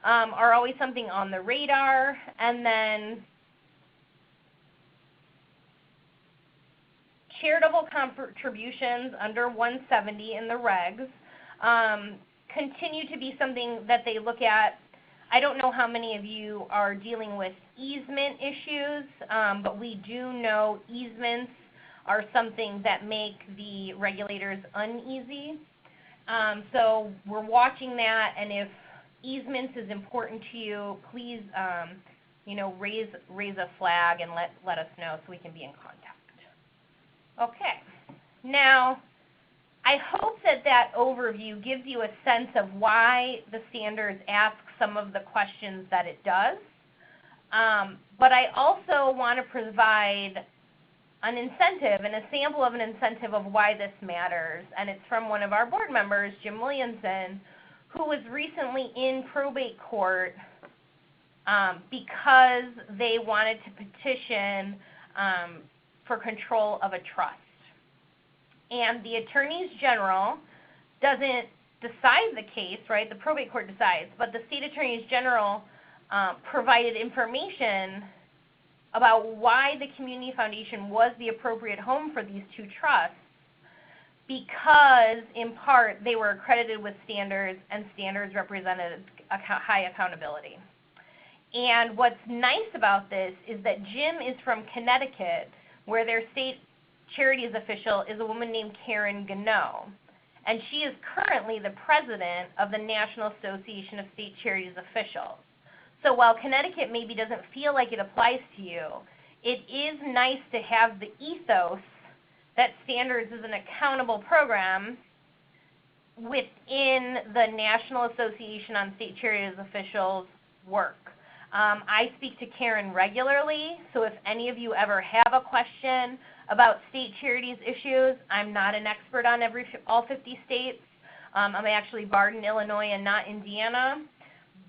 are always something on the radar. And then charitable contributions under 170 in the regs continue to be something that they look at. I don't know how many of you are dealing with easement issues, but we do know easements are something that make the regulators uneasy. So we're watching that, and if easements is important to you, please raise a flag and let us know so we can be in contact. Okay. Now, I hope that overview gives you a sense of why the standards ask some of the questions that it does. But I also want to provide an incentive and a sample of an incentive of why this matters. And it's from one of our board members, Jim Williamson, who was recently in probate court because they wanted to petition for control of a trust. And the attorneys general doesn't decide the case, right? The probate court decides, but the state attorneys general provided information about why the community foundation was the appropriate home for these two trusts, because in part they were accredited with standards, and standards represented high accountability. And what's nice about this is that Jim is from Connecticut, where their state charities official is a woman named Karen Gano, and she is currently the president of the National Association of State Charities Officials. So while Connecticut maybe doesn't feel like it applies to you, it is nice to have the ethos that Standards is an accountable program within the National Association on State Charities Officials work. I speak to Karen regularly, so if any of you ever have a question about state charities issues, I'm not an expert on all 50 states. I'm actually barred in Illinois and not Indiana.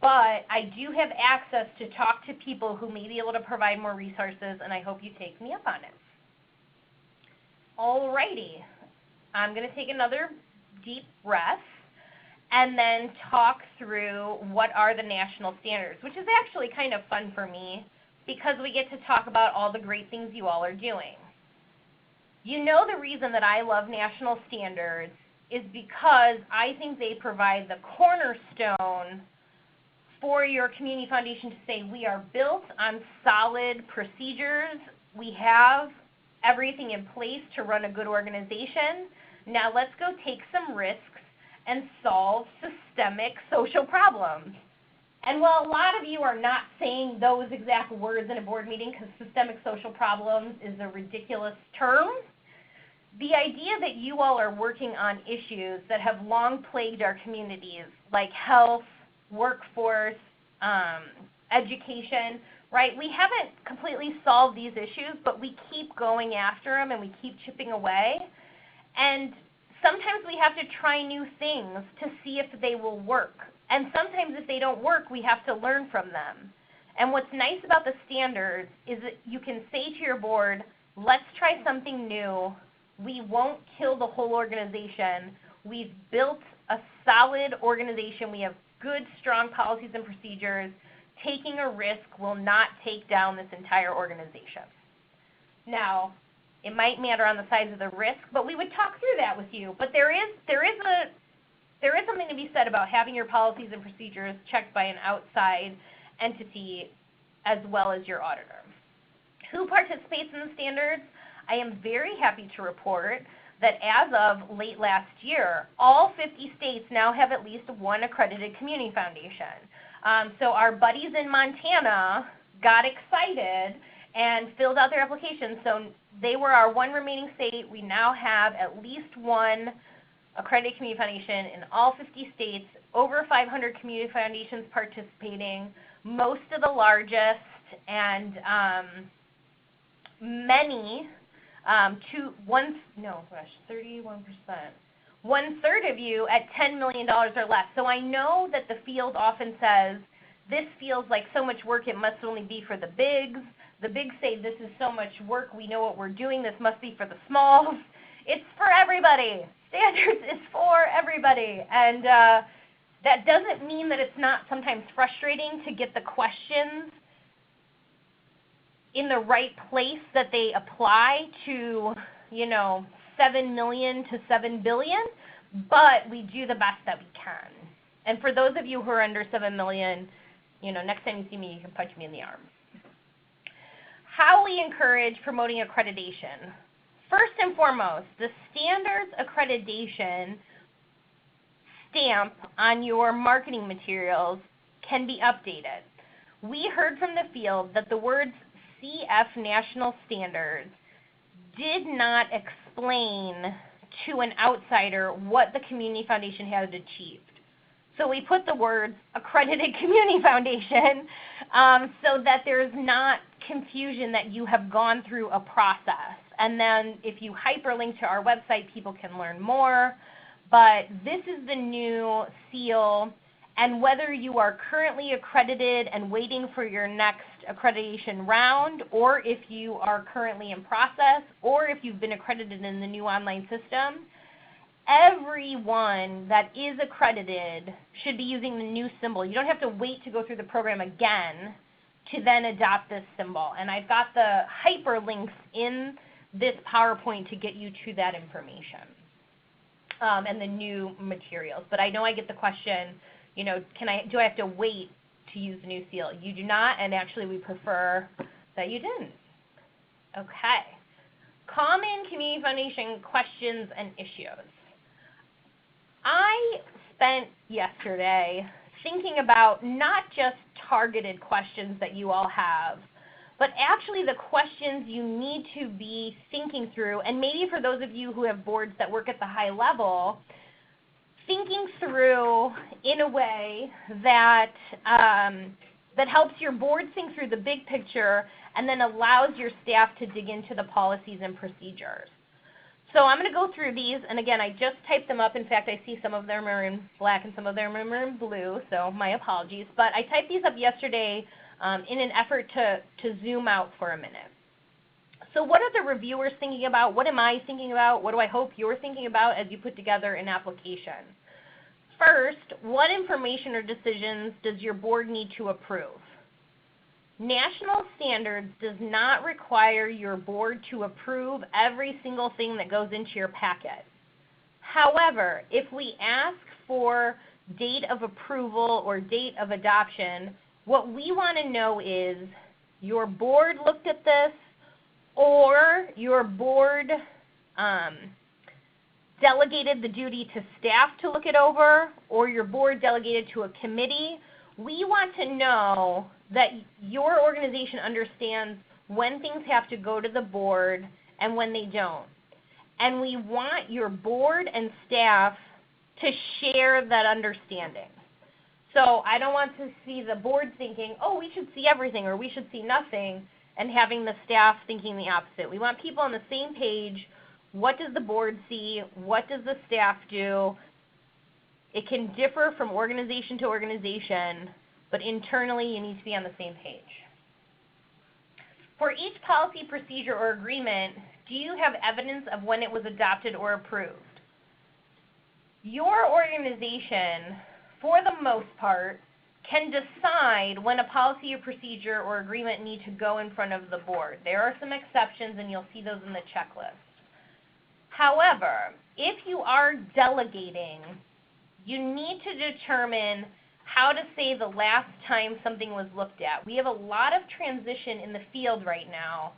But I do have access to talk to people who may be able to provide more resources, and I hope you take me up on it. Alrighty, I'm going to take another deep breath and then talk through what are the national standards, which is actually kind of fun for me because we get to talk about all the great things you all are doing. You know the reason that I love national standards is because I think they provide the cornerstone for your community foundation to say we are built on solid procedures, we have everything in place to run a good organization. Now let's go take some risks and solve systemic social problems. And while a lot of you are not saying those exact words in a board meeting because systemic social problems is a ridiculous term, the idea that you all are working on issues that have long plagued our communities, like health, workforce, education, right? We haven't completely solved these issues, but we keep going after them and we keep chipping away. And sometimes we have to try new things to see if they will work. And sometimes if they don't work, we have to learn from them. And what's nice about the standards is that you can say to your board, let's try something new. We won't kill the whole organization. We've built a solid organization. We have good, strong policies and procedures. Taking a risk will not take down this entire organization. Now, it might matter on the size of the risk, but we would talk through that with you. But there is something to be said about having your policies and procedures checked by an outside entity as well as your auditor. Who participates in the standards? I am very happy to report that as of late last year, all 50 states now have at least one accredited community foundation. So our buddies in Montana got excited and filled out their application. So they were our one remaining state. We now have at least one accredited community foundation in all 50 states, over 500 community foundations participating, most of the largest, and many, 31%. 1/3 of you at $10 million or less. So I know that the field often says, this feels like so much work, it must only be for the bigs. The bigs say, this is so much work, we know what we're doing, this must be for the smalls. It's for everybody. Standards is for everybody. And that doesn't mean that it's not sometimes frustrating to get the questions in the right place that they apply to, 7 million to 7 billion, but we do the best that we can. And for those of you who are under 7 million, next time you see me, you can punch me in the arm. How we encourage promoting accreditation. First and foremost, the standards accreditation stamp on your marketing materials can be updated. We heard from the field that the words CF National Standards did not explain to an outsider what the Community Foundation had achieved. So we put the words Accredited Community Foundation so that there's not confusion that you have gone through a process. And then if you hyperlink to our website, people can learn more. But this is the new seal, and whether you are currently accredited and waiting for your next accreditation round, or if you are currently in process, or if you've been accredited in the new online system, everyone that is accredited should be using the new symbol. You don't have to wait to go through the program again to then adopt this symbol. And I've got the hyperlinks in this PowerPoint to get you to that information and the new materials. But I know I get the question, do I have to wait to use the new seal? You do not, and actually we prefer that you didn't. Okay. Common Community Foundation questions and issues. I spent yesterday thinking about not just targeted questions that you all have, but actually the questions you need to be thinking through, and maybe for those of you who have boards that work at the high level, thinking through in a way that that helps your board think through the big picture and then allows your staff to dig into the policies and procedures. So I'm going to go through these, and again, I just typed them up. In fact, I see some of them are in black and some of them are in blue, so my apologies. But I typed these up yesterday in an effort to zoom out for a minute. So what are the reviewers thinking about? What am I thinking about? What do I hope you're thinking about as you put together an application? First, what information or decisions does your board need to approve? National Standards does not require your board to approve every single thing that goes into your packet. However, if we ask for date of approval or date of adoption, what we want to know is your board looked at this, or your board delegated the duty to staff to look it over, or your board delegated to a committee. We want to know that your organization understands when things have to go to the board and when they don't. And we want your board and staff to share that understanding. So I don't want to see the board thinking, oh, we should see everything or we should see nothing, and having the staff thinking the opposite. We want people on the same page. What does the board see? What does the staff do? It can differ from organization to organization, but internally you need to be on the same page. For each policy, procedure, or agreement, do you have evidence of when it was adopted or approved? Your organization, for the most part, can decide when a policy or procedure or agreement need to go in front of the board. There are some exceptions, and you'll see those in the checklist. However, if you are delegating, you need to determine how to say the last time something was looked at. We have a lot of transition in the field right now,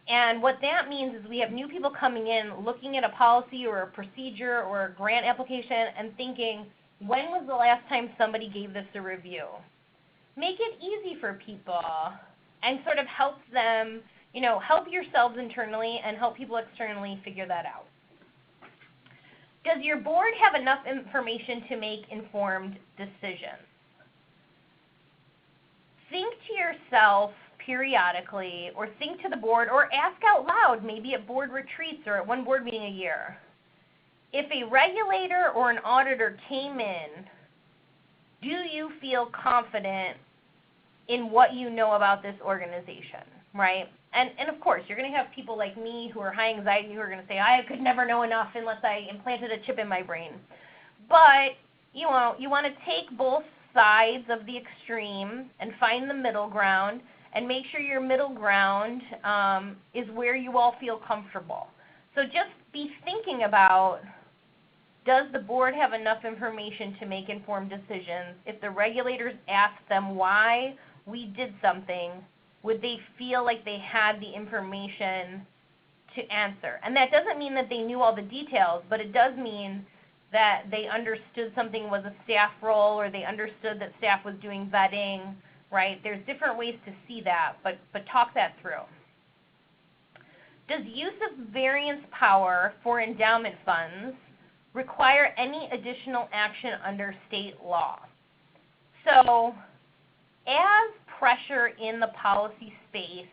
and what that means is we have new people coming in, looking at a policy or a procedure or a grant application and thinking, when was the last time somebody gave this a review? Make it easy for people and sort of help them, help yourselves internally and help people externally figure that out. Does your board have enough information to make informed decisions? Think to yourself periodically, or think to the board, or ask out loud, maybe at board retreats or at one board meeting a year. If a regulator or an auditor came in, do you feel confident in what you know about this organization, right? And of course, you're going to have people like me who are high anxiety who are going to say, I could never know enough unless I implanted a chip in my brain. But you want to take both sides of the extreme and find the middle ground and make sure your middle ground is where you all feel comfortable. So just be thinking about, does the board have enough information to make informed decisions? If the regulators ask them why we did something, would they feel like they had the information to answer? And that doesn't mean that they knew all the details, but it does mean that they understood something was a staff role, or they understood that staff was doing vetting, right? There's different ways to see that, but talk that through. Does use of variance power for endowment funds require any additional action under state law? So as pressure in the policy space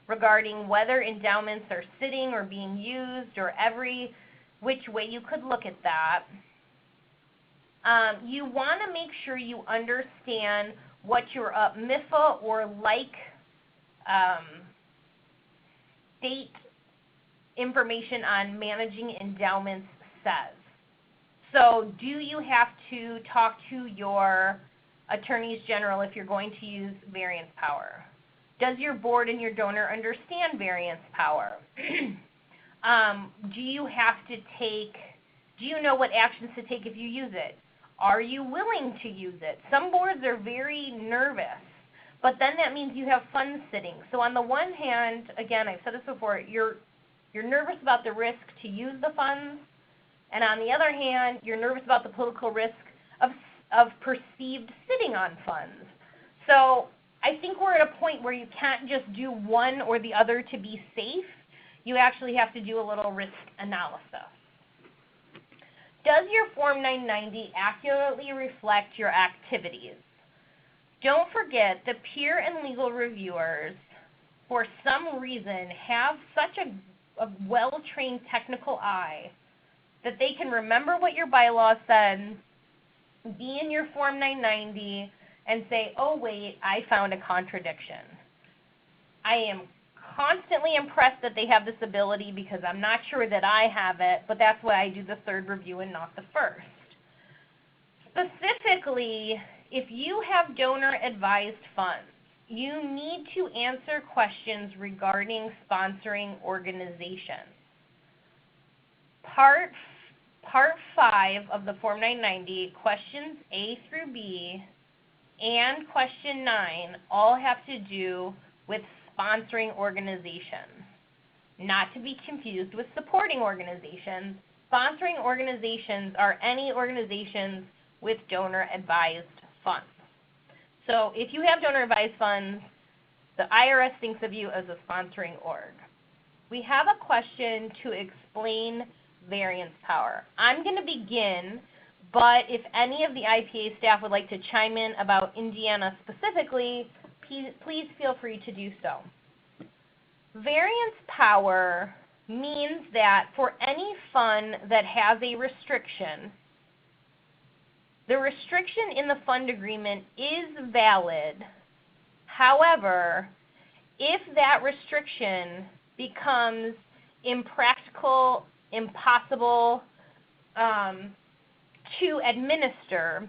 regarding whether endowments are sitting or being used, or every which way you could look at that, you want to make sure you understand what your MIFA or like state information on managing endowments says. So do you have to talk to your attorneys general if you're going to use variance power? Does your board and your donor understand variance power? Do you know what actions to take if you use it? Are you willing to use it? Some boards are very nervous, but then that means you have funds sitting. So on the one hand, again, I've said this before, you're nervous about the risk to use the funds, and on the other hand, you're nervous about the political risk of perceived sitting on funds. So I think we're at a point where you can't just do one or the other to be safe. You actually have to do a little risk analysis. Does your Form 990 accurately reflect your activities? Don't forget that peer and legal reviewers, for some reason, have such a well-trained technical eye that they can remember what your bylaw said, be in your Form 990, and say, oh wait, I found a contradiction. I am constantly impressed that they have this ability, because I'm not sure that I have it, but that's why I do the third review and not the first. Specifically, if you have donor-advised funds, you need to answer questions regarding sponsoring organizations. Part 5 of the Form 990, questions A through B, and question 9 all have to do with sponsoring organizations. Not to be confused with supporting organizations. Sponsoring organizations are any organizations with donor-advised funds. So if you have donor-advised funds, the IRS thinks of you as a sponsoring org. We have a question to explain variance power. I'm going to begin but if any of the IPA staff would like to chime in about Indiana specifically, please feel free to do so. Variance power means that for any fund that has a restriction, the restriction in the fund agreement is valid. However, if that restriction becomes impractical, impossible to administer,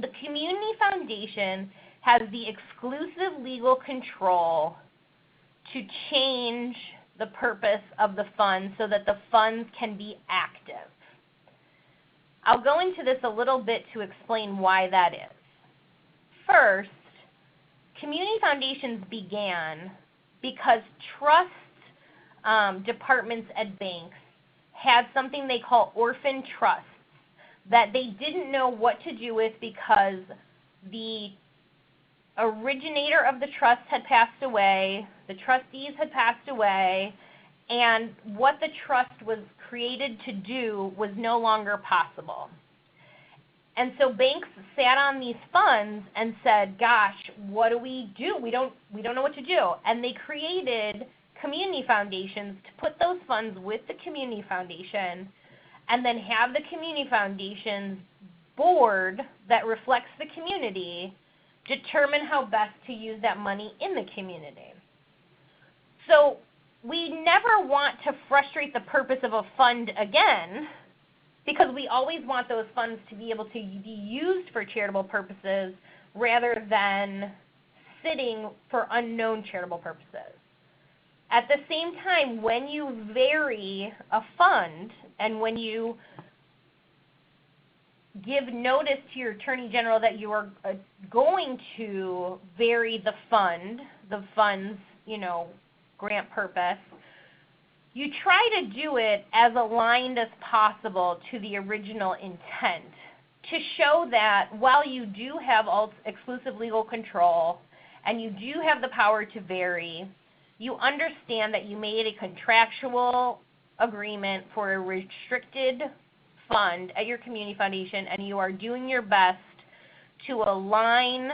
the community foundation has the exclusive legal control to change the purpose of the fund so that the funds can be active. I'll go into this a little bit to explain why that is. First, community foundations began because trust departments at banks had something they call orphan trusts that they didn't know what to do with because the originator of the trust had passed away, the trustees had passed away, and what the trust was created to do was no longer possible. And so banks sat on these funds and said, gosh, what do? We don't know what to do. And they created community foundations to put those funds with the community foundation and then have the community foundation's board that reflects the community determine how best to use that money in the community. So we never want to frustrate the purpose of a fund again, because we always want those funds to be able to be used for charitable purposes rather than sitting for unknown charitable purposes. At the same time, when you vary a fund and when you give notice to your Attorney General that you are going to vary the fund's, grant purpose, you try to do it as aligned as possible to the original intent to show that while you do have exclusive legal control and you do have the power to vary, you understand that you made a contractual agreement for a restricted fund at your community foundation, and you are doing your best to align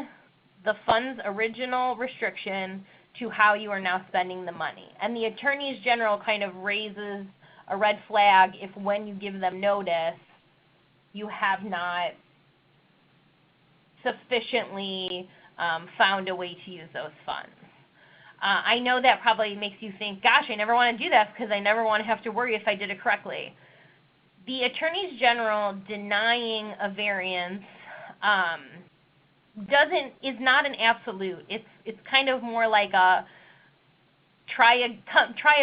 the fund's original restriction to how you are now spending the money. And the Attorney General kind of raises a red flag if when you give them notice, you have not sufficiently found a way to use those funds. I know that probably makes you think, gosh, I never want to do that because I never want to have to worry if I did it correctly. The Attorney General denying a variance is not an absolute. It's kind of more like a try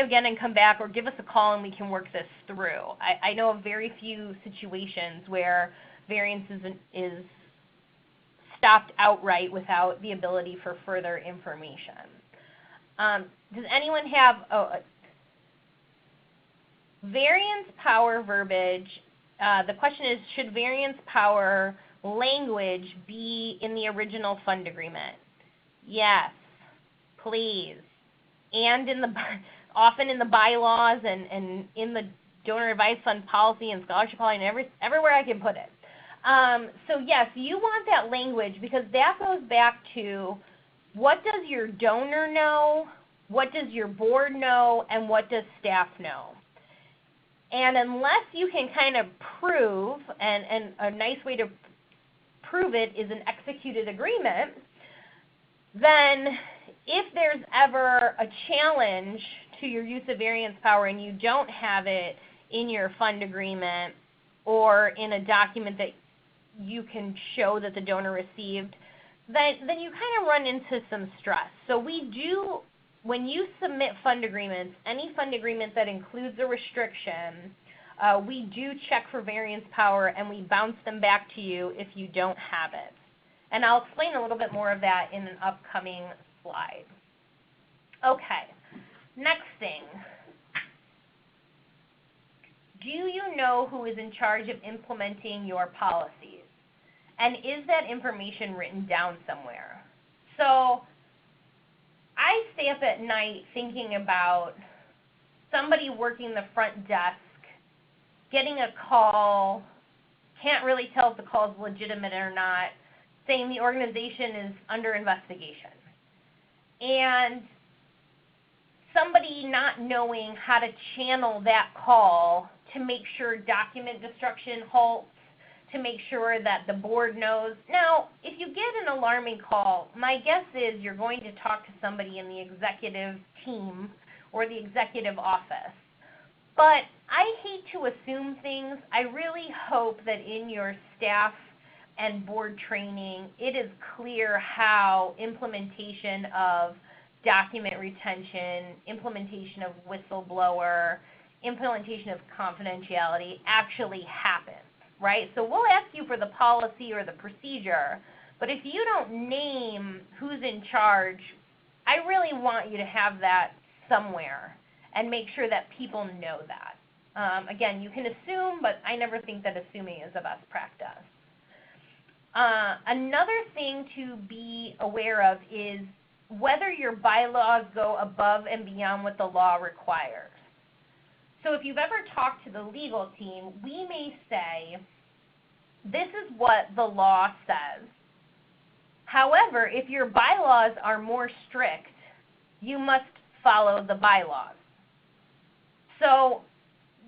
again and come back, or give us a call and we can work this through. I know of very few situations where variance is stopped outright without the ability for further information. Does anyone have variance power verbiage? The question is, should variance power language be in the original fund agreement? Yes, please. And often in the bylaws and in the donor advised fund policy and scholarship policy and everywhere I can put it. So yes, you want that language because that goes back to what does your donor know, what does your board know, and what does staff know? And unless you can kind of prove, and a nice way to prove it is an executed agreement, then if there's ever a challenge to your use of variance power and you don't have it in your fund agreement or in a document that you can show that the donor received, then you kind of run into some stress. So we do, when you submit fund agreements, any fund agreement that includes a restriction, we do check for variance power and we bounce them back to you if you don't have it. And I'll explain a little bit more of that in an upcoming slide. Okay, next thing. Do you know who is in charge of implementing your policies? And is that information written down somewhere? So I stay up at night thinking about somebody working the front desk, getting a call can't really tell if the call is legitimate or not, saying the organization is under investigation. And somebody not knowing how to channel that call to make sure document destruction halts, to make sure that the board knows. Now, if you get an alarming call, my guess is you're going to talk to somebody in the executive team or the executive office. But I hate to assume things. I really hope that in your staff and board training, it is clear how implementation of document retention, implementation of whistleblower, implementation of confidentiality actually happens, right? So we'll ask you for the policy or the procedure, but if you don't name who's in charge, I really want you to have that somewhere and make sure that people know that. Again, you can assume, but I never think that assuming is the best practice. Another thing to be aware of is whether your bylaws go above and beyond what the law requires. So if you've ever talked to the legal team, we may say, this is what the law says. However, if your bylaws are more strict, you must follow the bylaws. So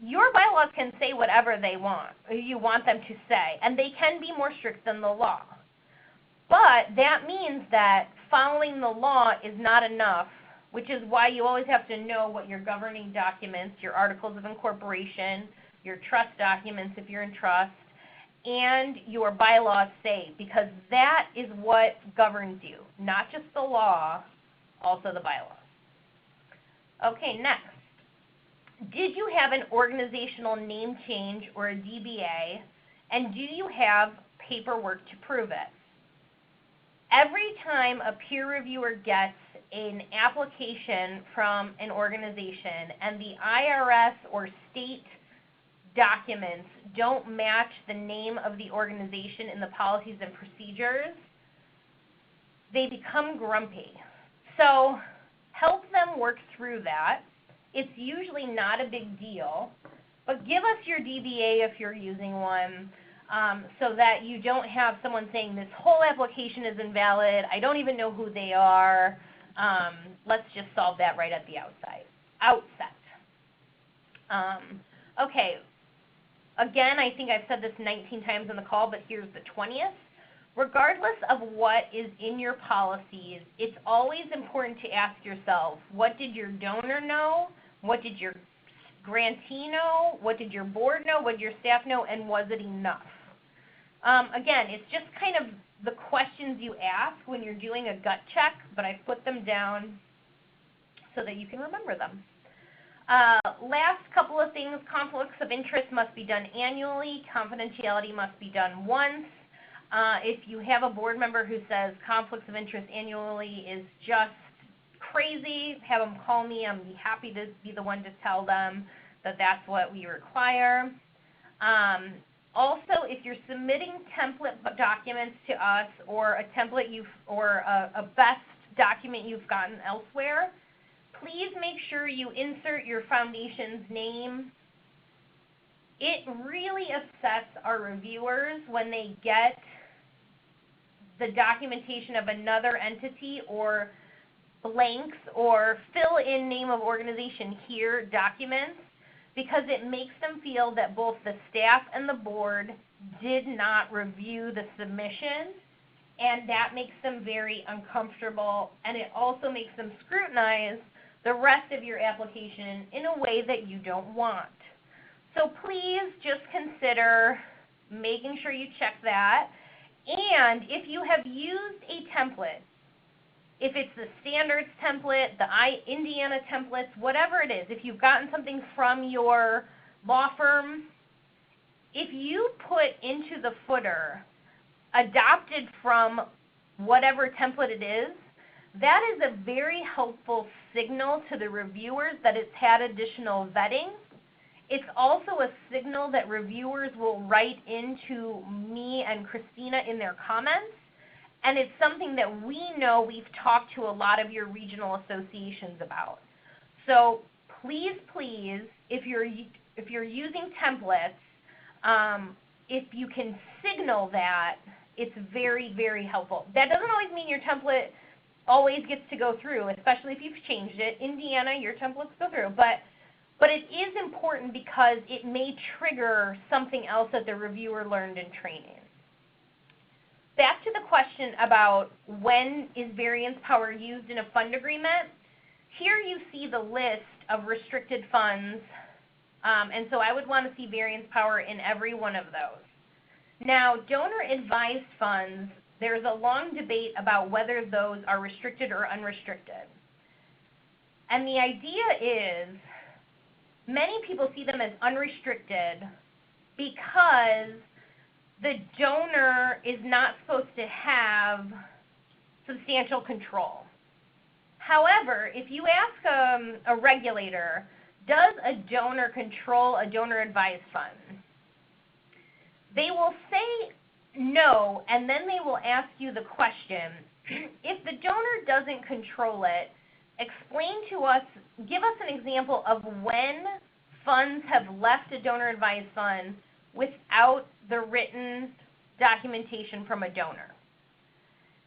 your bylaws can say whatever they want, or you want them to say, and they can be more strict than the law. But that means that following the law is not enough, which is why you always have to know what your governing documents, your articles of incorporation, your trust documents if you're in trust, and your bylaws say, because that is what governs you, not just the law, also the bylaws. Okay, next. Did you have an organizational name change or a DBA, and do you have paperwork to prove it? Every time a peer reviewer gets an application from an organization and the IRS or state documents don't match the name of the organization in the policies and procedures, they become grumpy. So help them work through that. It's usually not a big deal, but give us your DBA if you're using one, so that you don't have someone saying this whole application is invalid, I don't even know who they are, let's just solve that right at the outset. Okay, again, I think I've said this 19 times in the call, but here's the 20th. Regardless of what is in your policies, it's always important to ask yourself, what did your donor know? What did your grantee know? What did your board know? What did your staff know? And was it enough? Again, it's just kind of the questions you ask when you're doing a gut check, but I've put them down so that you can remember them. Last couple of things, conflicts of interest must be done annually. Confidentiality must be done once. If you have a board member who says conflicts of interest annually is just crazy, have them call me. I'm happy to be the one to tell them that that's what we require. Also, if you're submitting template documents to us or a template or a best document you've gotten elsewhere, please make sure you insert your foundation's name. It really upsets our reviewers when they get the documentation of another entity or blanks or fill in name of organization here documents, because it makes them feel that both the staff and the board did not review the submission, and that makes them very uncomfortable, and it also makes them scrutinize the rest of your application in a way that you don't want. So please just consider making sure you check that. And if you have used a template, if it's the standards template, the Indiana templates, whatever it is, if you've gotten something from your law firm, if you put into the footer adopted from whatever template it is, that is a very helpful signal to the reviewers that it's had additional vetting. It's also a signal that reviewers will write into me and Christina in their comments, and it's something that we know we've talked to a lot of your regional associations about. So please, please, if you're using templates, if you can signal that, it's very, very helpful. That doesn't always mean your template always gets to go through, especially if you've changed it. Indiana, your templates go through. But it is important because it may trigger something else that the reviewer learned in training. Back to the question about when is variance power used in a fund agreement, here you see the list of restricted funds, and so I would want to see variance power in every one of those. Now, donor advised funds, there's a long debate about whether those are restricted or unrestricted. And the idea is many people see them as unrestricted because the donor is not supposed to have substantial control. However, if you ask a regulator, does a donor control a donor advised fund? They will say no, and then they will ask you the question, if the donor doesn't control it, explain to us, give us an example of when funds have left a donor advised fund without the written documentation from a donor.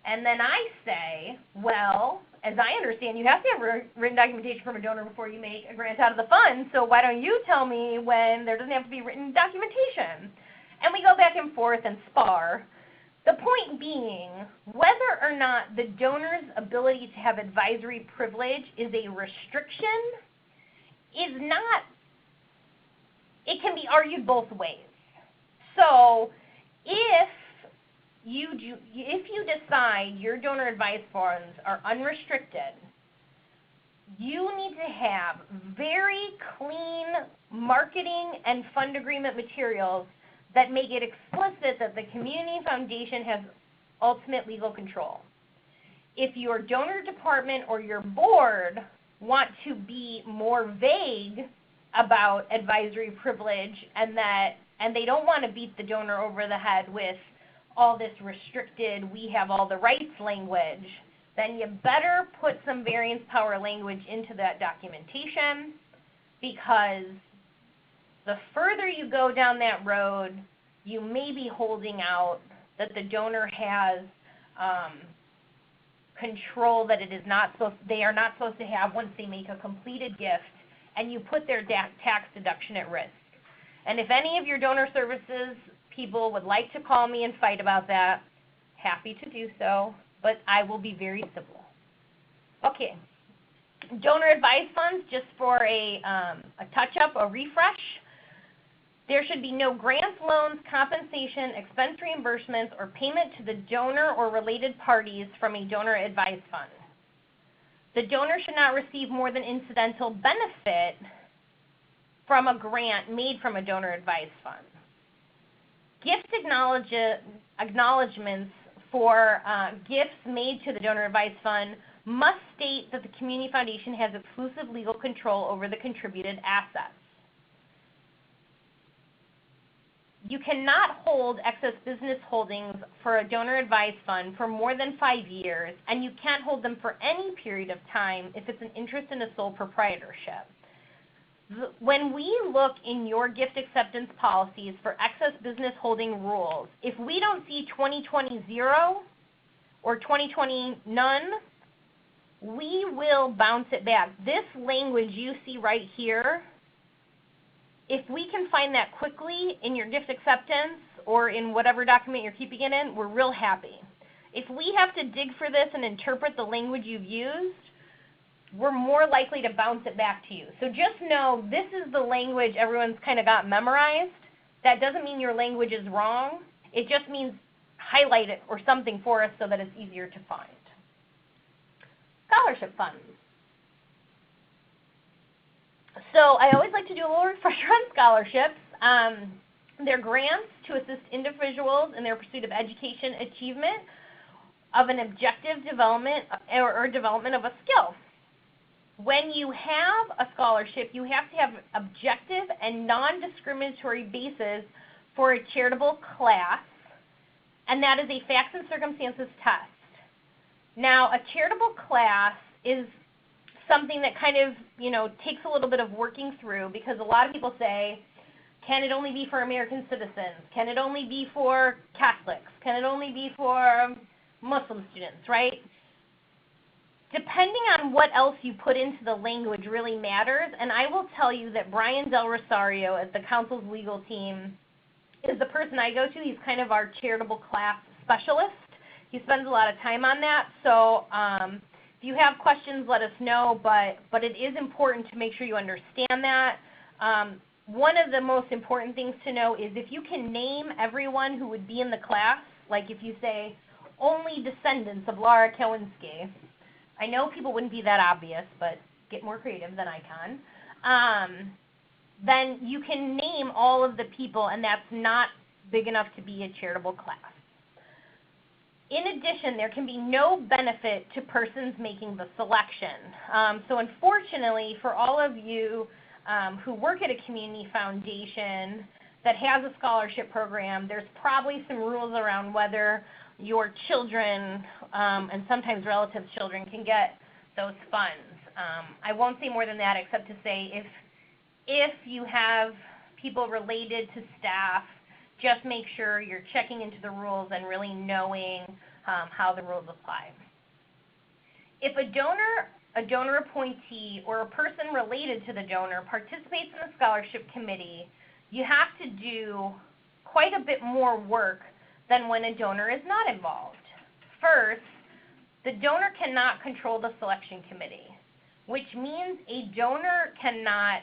And then I say, well, as I understand, you have to have written documentation from a donor before you make a grant out of the fund, so why don't you tell me when there doesn't have to be written documentation? And we go back and forth and spar. The point being, whether or not the donor's ability to have advisory privilege is a restriction is not, it can be argued both ways. So if you decide your donor advised funds are unrestricted, you need to have very clean marketing and fund agreement materials that make it explicit that the community foundation has ultimate legal control. If your donor department or your board want to be more vague about advisory privilege and they don't want to beat the donor over the head with all this restricted, we have all the rights language, then you better put some variance power language into that documentation, because the further you go down that road, you may be holding out that the donor has control that they are not supposed to have once they make a completed gift, and you put their tax deduction at risk. And if any of your donor services people would like to call me and fight about that, happy to do so, but I will be very civil. Okay, donor advised funds, just for a touch-up, a refresh. There should be no grants, loans, compensation, expense reimbursements, or payment to the donor or related parties from a donor advised fund. The donor should not receive more than incidental benefit from a grant made from a donor advised fund. Gift acknowledgments for gifts made to the donor advised fund must state that the community foundation has exclusive legal control over the contributed assets. You cannot hold excess business holdings for a donor advised fund for more than 5 years, and you can't hold them for any period of time if it's an interest in a sole proprietorship. When we look in your gift acceptance policies for excess business holding rules, if we don't see 2020 0 or 2020 none, we will bounce it back. This language you see right here, if we can find that quickly in your gift acceptance or in whatever document you're keeping it in, we're real happy. If we have to dig for this and interpret the language you've used, we're more likely to bounce it back to you. So just know this is the language everyone's kind of got memorized. That doesn't mean your language is wrong. It just means highlight it or something for us so that it's easier to find. Scholarship funds. So I always like to do a little refresher on scholarships. They're grants to assist individuals in their pursuit of education achievement of an objective development or development of a skill. When you have a scholarship, you have to have objective and non-discriminatory basis for a charitable class, and that is a facts and circumstances test. Now, a charitable class is something that kind of, takes a little bit of working through, because a lot of people say, Can it only be for American citizens? Can it only be for Catholics? Can it only be for Muslim students, right? Depending on what else you put into the language really matters, and I will tell you that Brian Del Rosario, as the council's legal team, is the person I go to. He's kind of our charitable class specialist. He spends a lot of time on that, so if you have questions, let us know, but it is important to make sure you understand that. One of the most important things to know is if you can name everyone who would be in the class, like if you say, only descendants of Laura Kowinski. I know people wouldn't be that obvious, but get more creative than I can. Then you can name all of the people, and that's not big enough to be a charitable class. In addition, there can be no benefit to persons making the selection. So unfortunately, for all of you who work at a community foundation that has a scholarship program, there's probably some rules around whether your children and sometimes relatives' children can get those funds. I won't say more than that except to say if you have people related to staff, just make sure you're checking into the rules and really knowing how the rules apply. If a donor appointee, or a person related to the donor participates in the scholarship committee, you have to do quite a bit more work than when a donor is not involved. First, the donor cannot control the selection committee, which means a donor cannot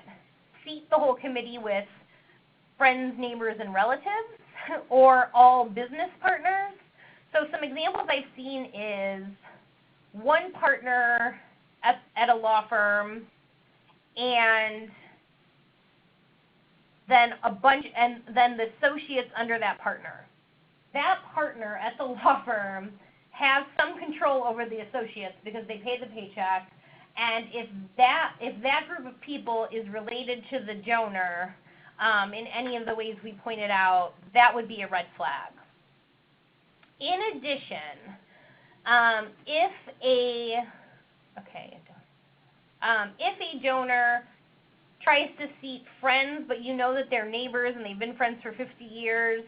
seat the whole committee with friends, neighbors, and relatives, or all business partners. So some examples I've seen is one partner at a law firm, and then the associates under that partner. That partner at the law firm has some control over the associates because they pay the paycheck, and if that group of people is related to the donor in any of the ways we pointed out, that would be a red flag. In addition, if a donor tries to seat friends, but you know that they're neighbors and they've been friends for 50 years,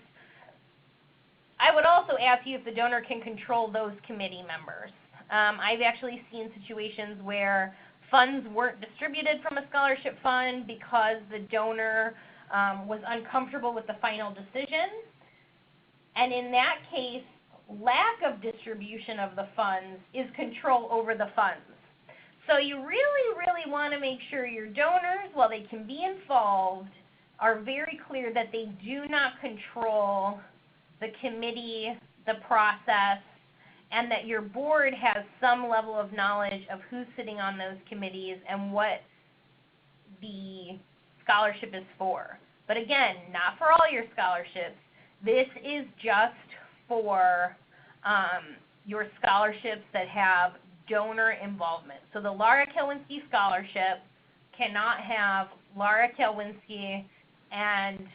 I would also ask you if the donor can control those committee members. I've actually seen situations where funds weren't distributed from a scholarship fund because the donor was uncomfortable with the final decision. And in that case, lack of distribution of the funds is control over the funds. So you really, really want to make sure your donors, while they can be involved, are very clear that they do not control the committee, the process, and that your board has some level of knowledge of who's sitting on those committees and what the scholarship is for. But again, not for all your scholarships. This is just for your scholarships that have donor involvement. So the Laura Kowinski Scholarship cannot have Laura Kowinski and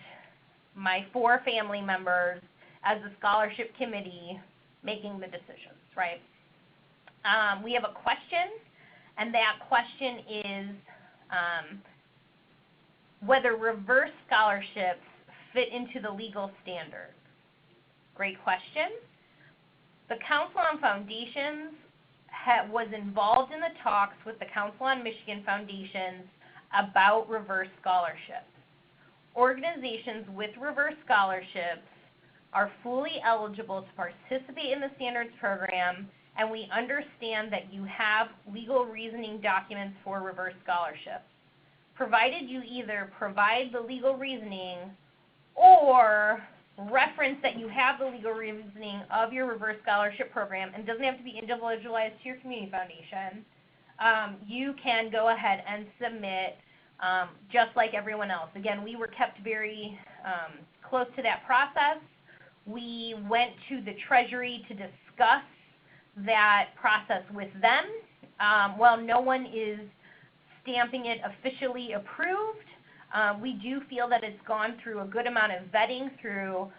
my 4 family members as the scholarship committee making the decisions, right? We have a question, and that question is whether reverse scholarships fit into the legal standard. Great question. The Council on Foundations was involved in the talks with the Council on Michigan Foundations about reverse scholarships. Organizations with reverse scholarships are fully eligible to participate in the standards program, and we understand that you have legal reasoning documents for reverse scholarships, provided you either provide the legal reasoning or reference that you have the legal reasoning of your reverse scholarship program, and it doesn't have to be individualized to your community foundation. You can go ahead and submit just like everyone else. Again, we were kept very close to that process. We went to the Treasury to discuss that process with them. While no one is stamping it officially approved, we do feel that it's gone through a good amount of vetting through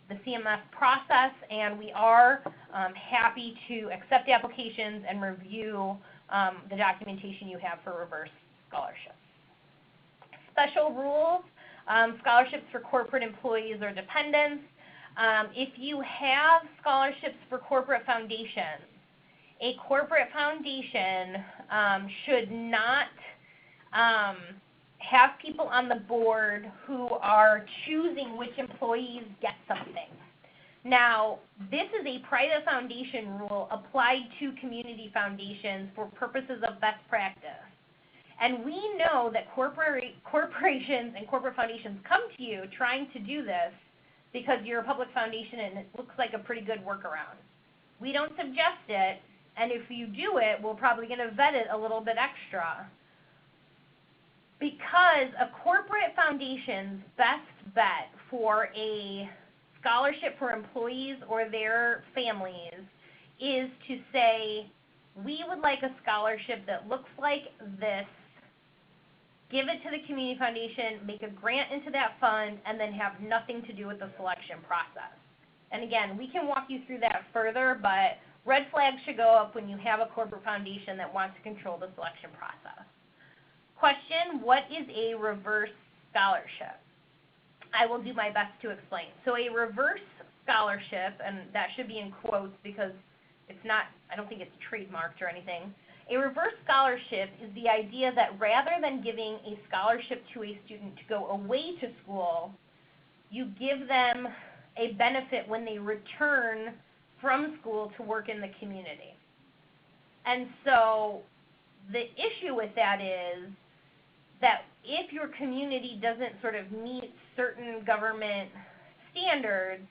the CMF process, and we are happy to accept applications and review the documentation you have for reverse scholarships. Special rules scholarships for corporate employees or dependents. If you have scholarships for corporate foundations, a corporate foundation should not have people on the board who are choosing which employees get something. Now, this is a private foundation rule applied to community foundations for purposes of best practice. And we know that corporations and corporate foundations come to you trying to do this because you're a public foundation and it looks like a pretty good workaround. We don't suggest it, and if you do it, we're probably going to vet it a little bit extra. Because a corporate foundation's best bet for a scholarship for employees or their families is to say, we would like a scholarship that looks like this, give it to the community foundation, make a grant into that fund, and then have nothing to do with the selection process. And again, we can walk you through that further, but red flags should go up when you have a corporate foundation that wants to control the selection process. Question, what is a reverse scholarship? I will do my best to explain. So a reverse scholarship, and that should be in quotes because it's not, I don't think it's trademarked or anything. A reverse scholarship is the idea that rather than giving a scholarship to a student to go away to school, you give them a benefit when they return from school to work in the community. And so the issue with that is that if your community doesn't sort of meet certain government standards,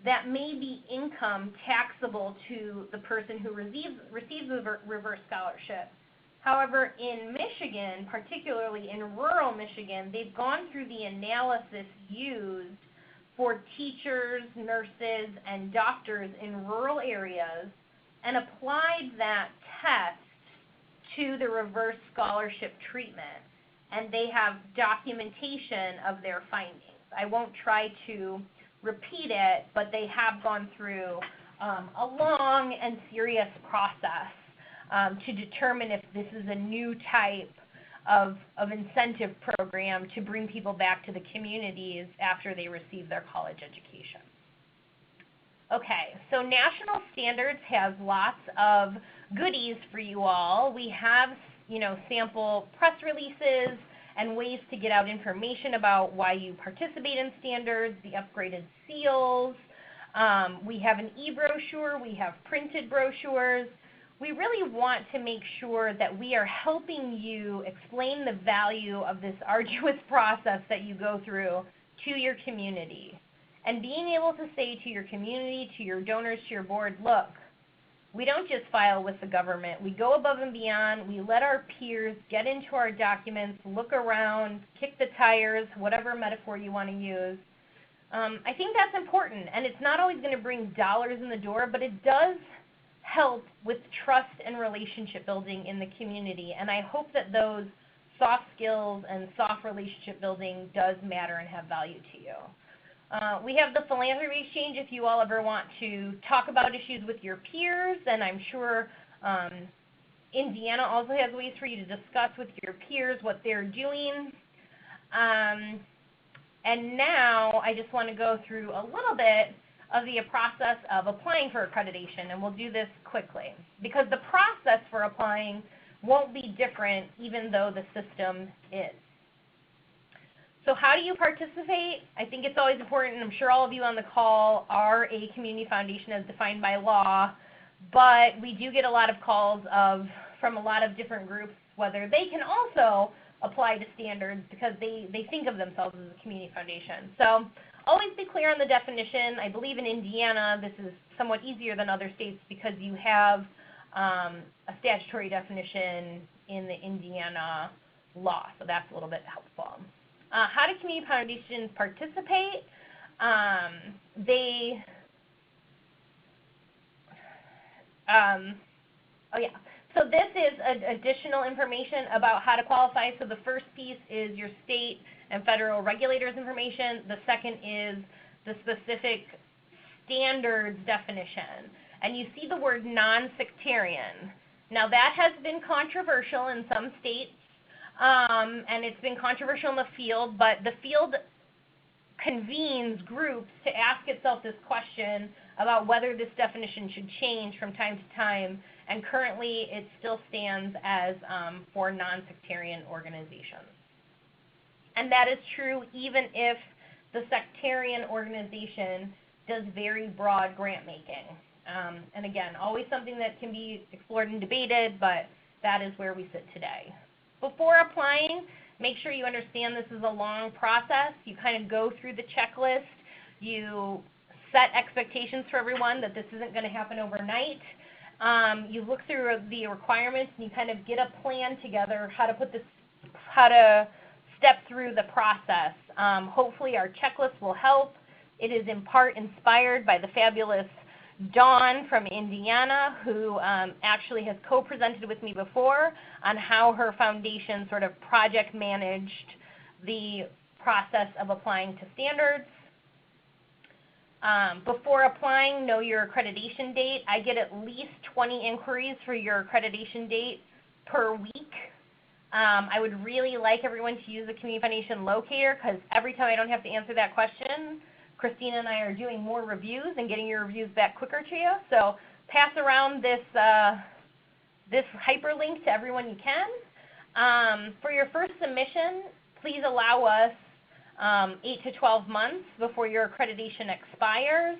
that may be income taxable to the person who receives a reverse scholarship. However, in Michigan, particularly in rural Michigan, they've gone through the analysis used for teachers, nurses, and doctors in rural areas and applied that test to the reverse scholarship treatment. And they have documentation of their findings. I won't try to repeat it, but they have gone through a long and serious process to determine if this is a new type of incentive program to bring people back to the communities after they receive their college education. Okay, so National Standards has lots of goodies for you all. We have, sample press releases and ways to get out information about why you participate in standards, the upgraded seals. We have an e-brochure. We have printed brochures. We really want to make sure that we are helping you explain the value of this arduous process that you go through to your community. And being able to say to your community, to your donors, to your board, look, we don't just file with the government. We go above and beyond. We let our peers get into our documents, look around, kick the tires, whatever metaphor you want to use. I think that's important, and it's not always going to bring dollars in the door, but it does help with trust and relationship building in the community, and I hope that those soft skills and soft relationship building does matter and have value to you. We have the Philanthropy Exchange if you all ever want to talk about issues with your peers, and I'm sure Indiana also has ways for you to discuss with your peers what they're doing. And now I just want to go through a little bit of the process of applying for accreditation, and we'll do this quickly because the process for applying won't be different even though the system is. So how do you participate? I think it's always important, and I'm sure all of you on the call are a community foundation as defined by law, but we do get a lot of calls from a lot of different groups whether they can also apply to standards because they think of themselves as a community foundation. So always be clear on the definition. I believe in Indiana this is somewhat easier than other states because you have a statutory definition in the Indiana law, so that's a little bit helpful. How do community foundations participate? So this is additional information about how to qualify. So the first piece is your state and federal regulators information. The second is the specific standards definition. And you see the word non-sectarian. Now that has been controversial in some states. And it's been controversial in the field, but the field convenes groups to ask itself this question about whether this definition should change from time to time, and currently it still stands as for non-sectarian organizations. And that is true even if the sectarian organization does very broad grant making. And again, always something that can be explored and debated, but that is where we sit today. Before applying, make sure you understand this is a long process. You kind of go through the checklist. You set expectations for everyone that this isn't going to happen overnight. You look through the requirements and you kind of get a plan together how to step through the process. Hopefully our checklist will help. It is in part inspired by the fabulous Dawn from Indiana, who actually has co-presented with me before on how her foundation sort of project managed the process of applying to standards. Before applying, know your accreditation date. I get at least 20 inquiries for your accreditation date per week. I would really like everyone to use the Community Foundation Locator, because every time I don't have to answer that question, Christina and I are doing more reviews and getting your reviews back quicker to you. So pass around this hyperlink to everyone you can. For your first submission, please allow us 8 to 12 months before your accreditation expires.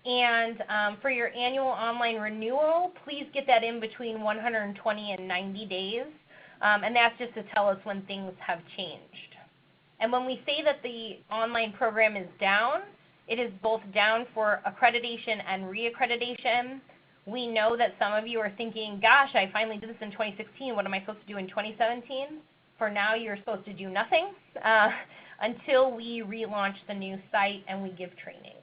And for your annual online renewal, please get that in between 120 and 90 days. And that's just to tell us when things have changed. And when we say that the online program is down, it is both down for accreditation and reaccreditation. We know that some of you are thinking, gosh, I finally did this in 2016. What am I supposed to do in 2017? For now, you're supposed to do nothing until we relaunch the new site and we give training.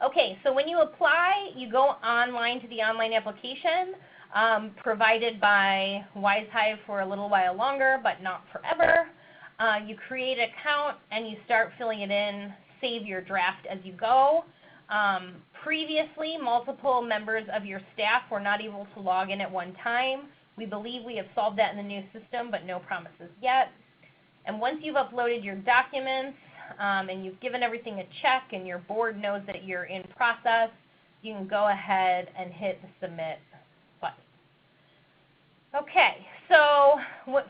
Okay, so when you apply, you go online to the online application provided by WiseHive for a little while longer, but not forever. You create an account and you start filling it in, save your draft as you go. Previously, multiple members of your staff were not able to log in at one time. We believe we have solved that in the new system, but no promises yet. And once you've uploaded your documents and you've given everything a check and your board knows that you're in process, you can go ahead and hit the submit button. Okay, so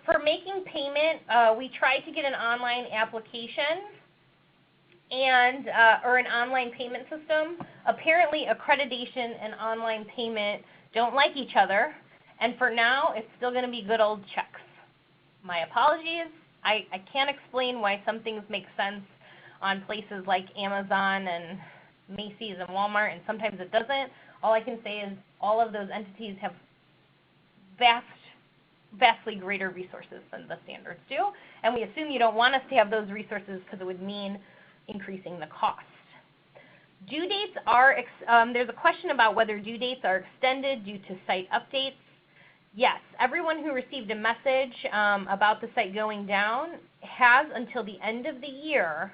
for making payment, we tried to get an online application and or an online payment system. Apparently, accreditation and online payment don't like each other, and for now, it's still going to be good old checks. My apologies. I can't explain why some things make sense on places like Amazon and Macy's and Walmart, and sometimes it doesn't. All I can say is all of those entities have vastly greater resources than the standards do, and we assume you don't want us to have those resources because it would mean increasing the cost. Due dates are, there's a question about whether due dates are extended due to site updates. Yes, everyone who received a message about the site going down has until the end of the year,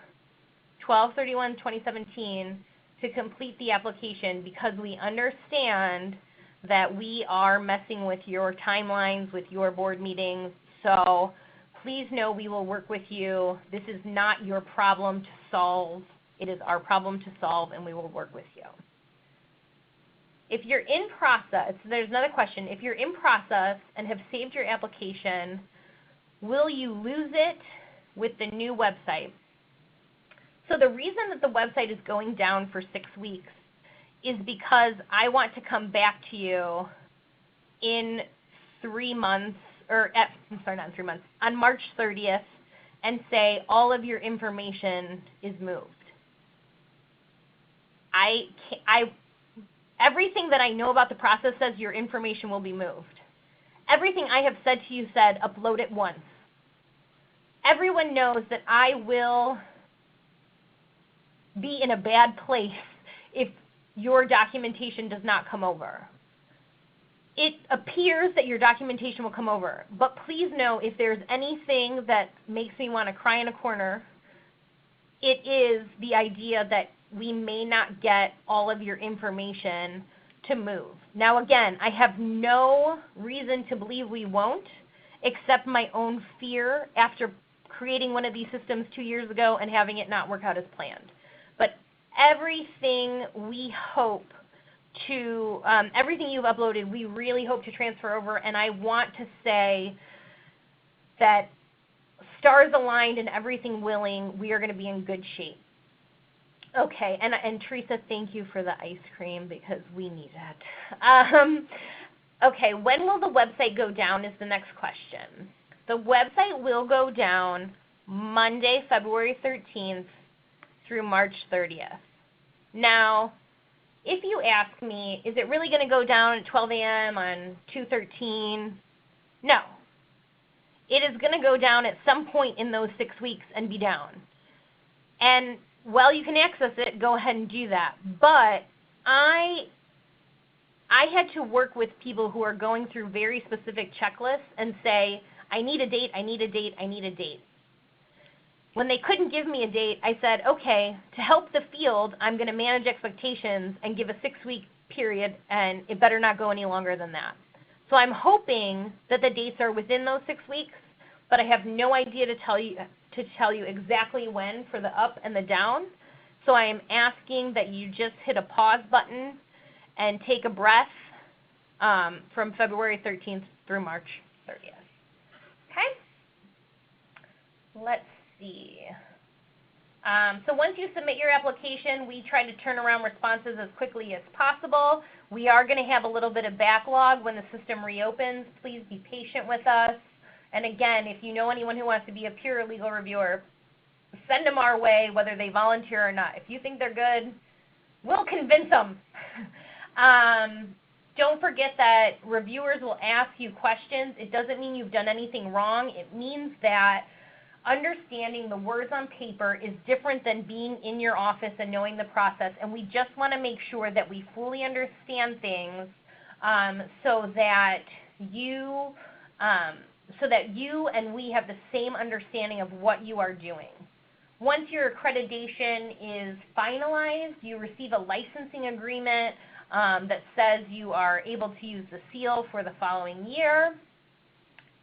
12/31/2017, to complete the application, because we understand that we are messing with your timelines, with your board meetings. So please know we will work with you. This is not your problem to solve. It is our problem to solve, and we will work with you. If you're in process, there's another question. If you're in process and have saved your application, will you lose it with the new website? So the reason that the website is going down for 6 weeks is because I want to come back to you in 3 months, not in 3 months, on March 30th, and say all of your information is moved. Everything that I know about the process says your information will be moved. Everything I have said to you said upload it once. Everyone knows that I will be in a bad place if your documentation does not come over. It appears that your documentation will come over, but please know if there's anything that makes me want to cry in a corner, it is the idea that we may not get all of your information to move. Now again, I have no reason to believe we won't, except my own fear after creating one of these systems 2 years ago and having it not work out as planned. But everything we hope to, everything you've uploaded, we really hope to transfer over, and I want to say that stars aligned and everything willing, we are going to be in good shape. Okay, and Teresa, thank you for the ice cream because we need it. Okay, when will the website go down is the next question. The website will go down Monday, February 13th through March 30th. Now, if you ask me, is it really going to go down at 12 a.m. on 2/13? No. It is going to go down at some point in those 6 weeks and be down. And while you can access it, go ahead and do that. But I had to work with people who are going through very specific checklists and say, I need a date, I need a date, I need a date. When they couldn't give me a date, I said, okay, to help the field, I'm going to manage expectations and give a 6-week period, and it better not go any longer than that. So I'm hoping that the dates are within those 6 weeks, but I have no idea to tell you exactly when for the up and the down. So I am asking that you just hit a pause button and take a breath from February 13th through March 30th. Okay? Let's see. So once you submit your application, we try to turn around responses as quickly as possible. We are going to have a little bit of backlog when the system reopens. Please be patient with us. And again, if you know anyone who wants to be a pure legal reviewer, send them our way, whether they volunteer or not. If you think they're good, we'll convince them. Don't forget that reviewers will ask you questions. It doesn't mean you've done anything wrong. It means that understanding the words on paper is different than being in your office and knowing the process. And we just want to make sure that we fully understand things so that you and we have the same understanding of what you are doing. Once your accreditation is finalized, you receive a licensing agreement that says you are able to use the seal for the following year.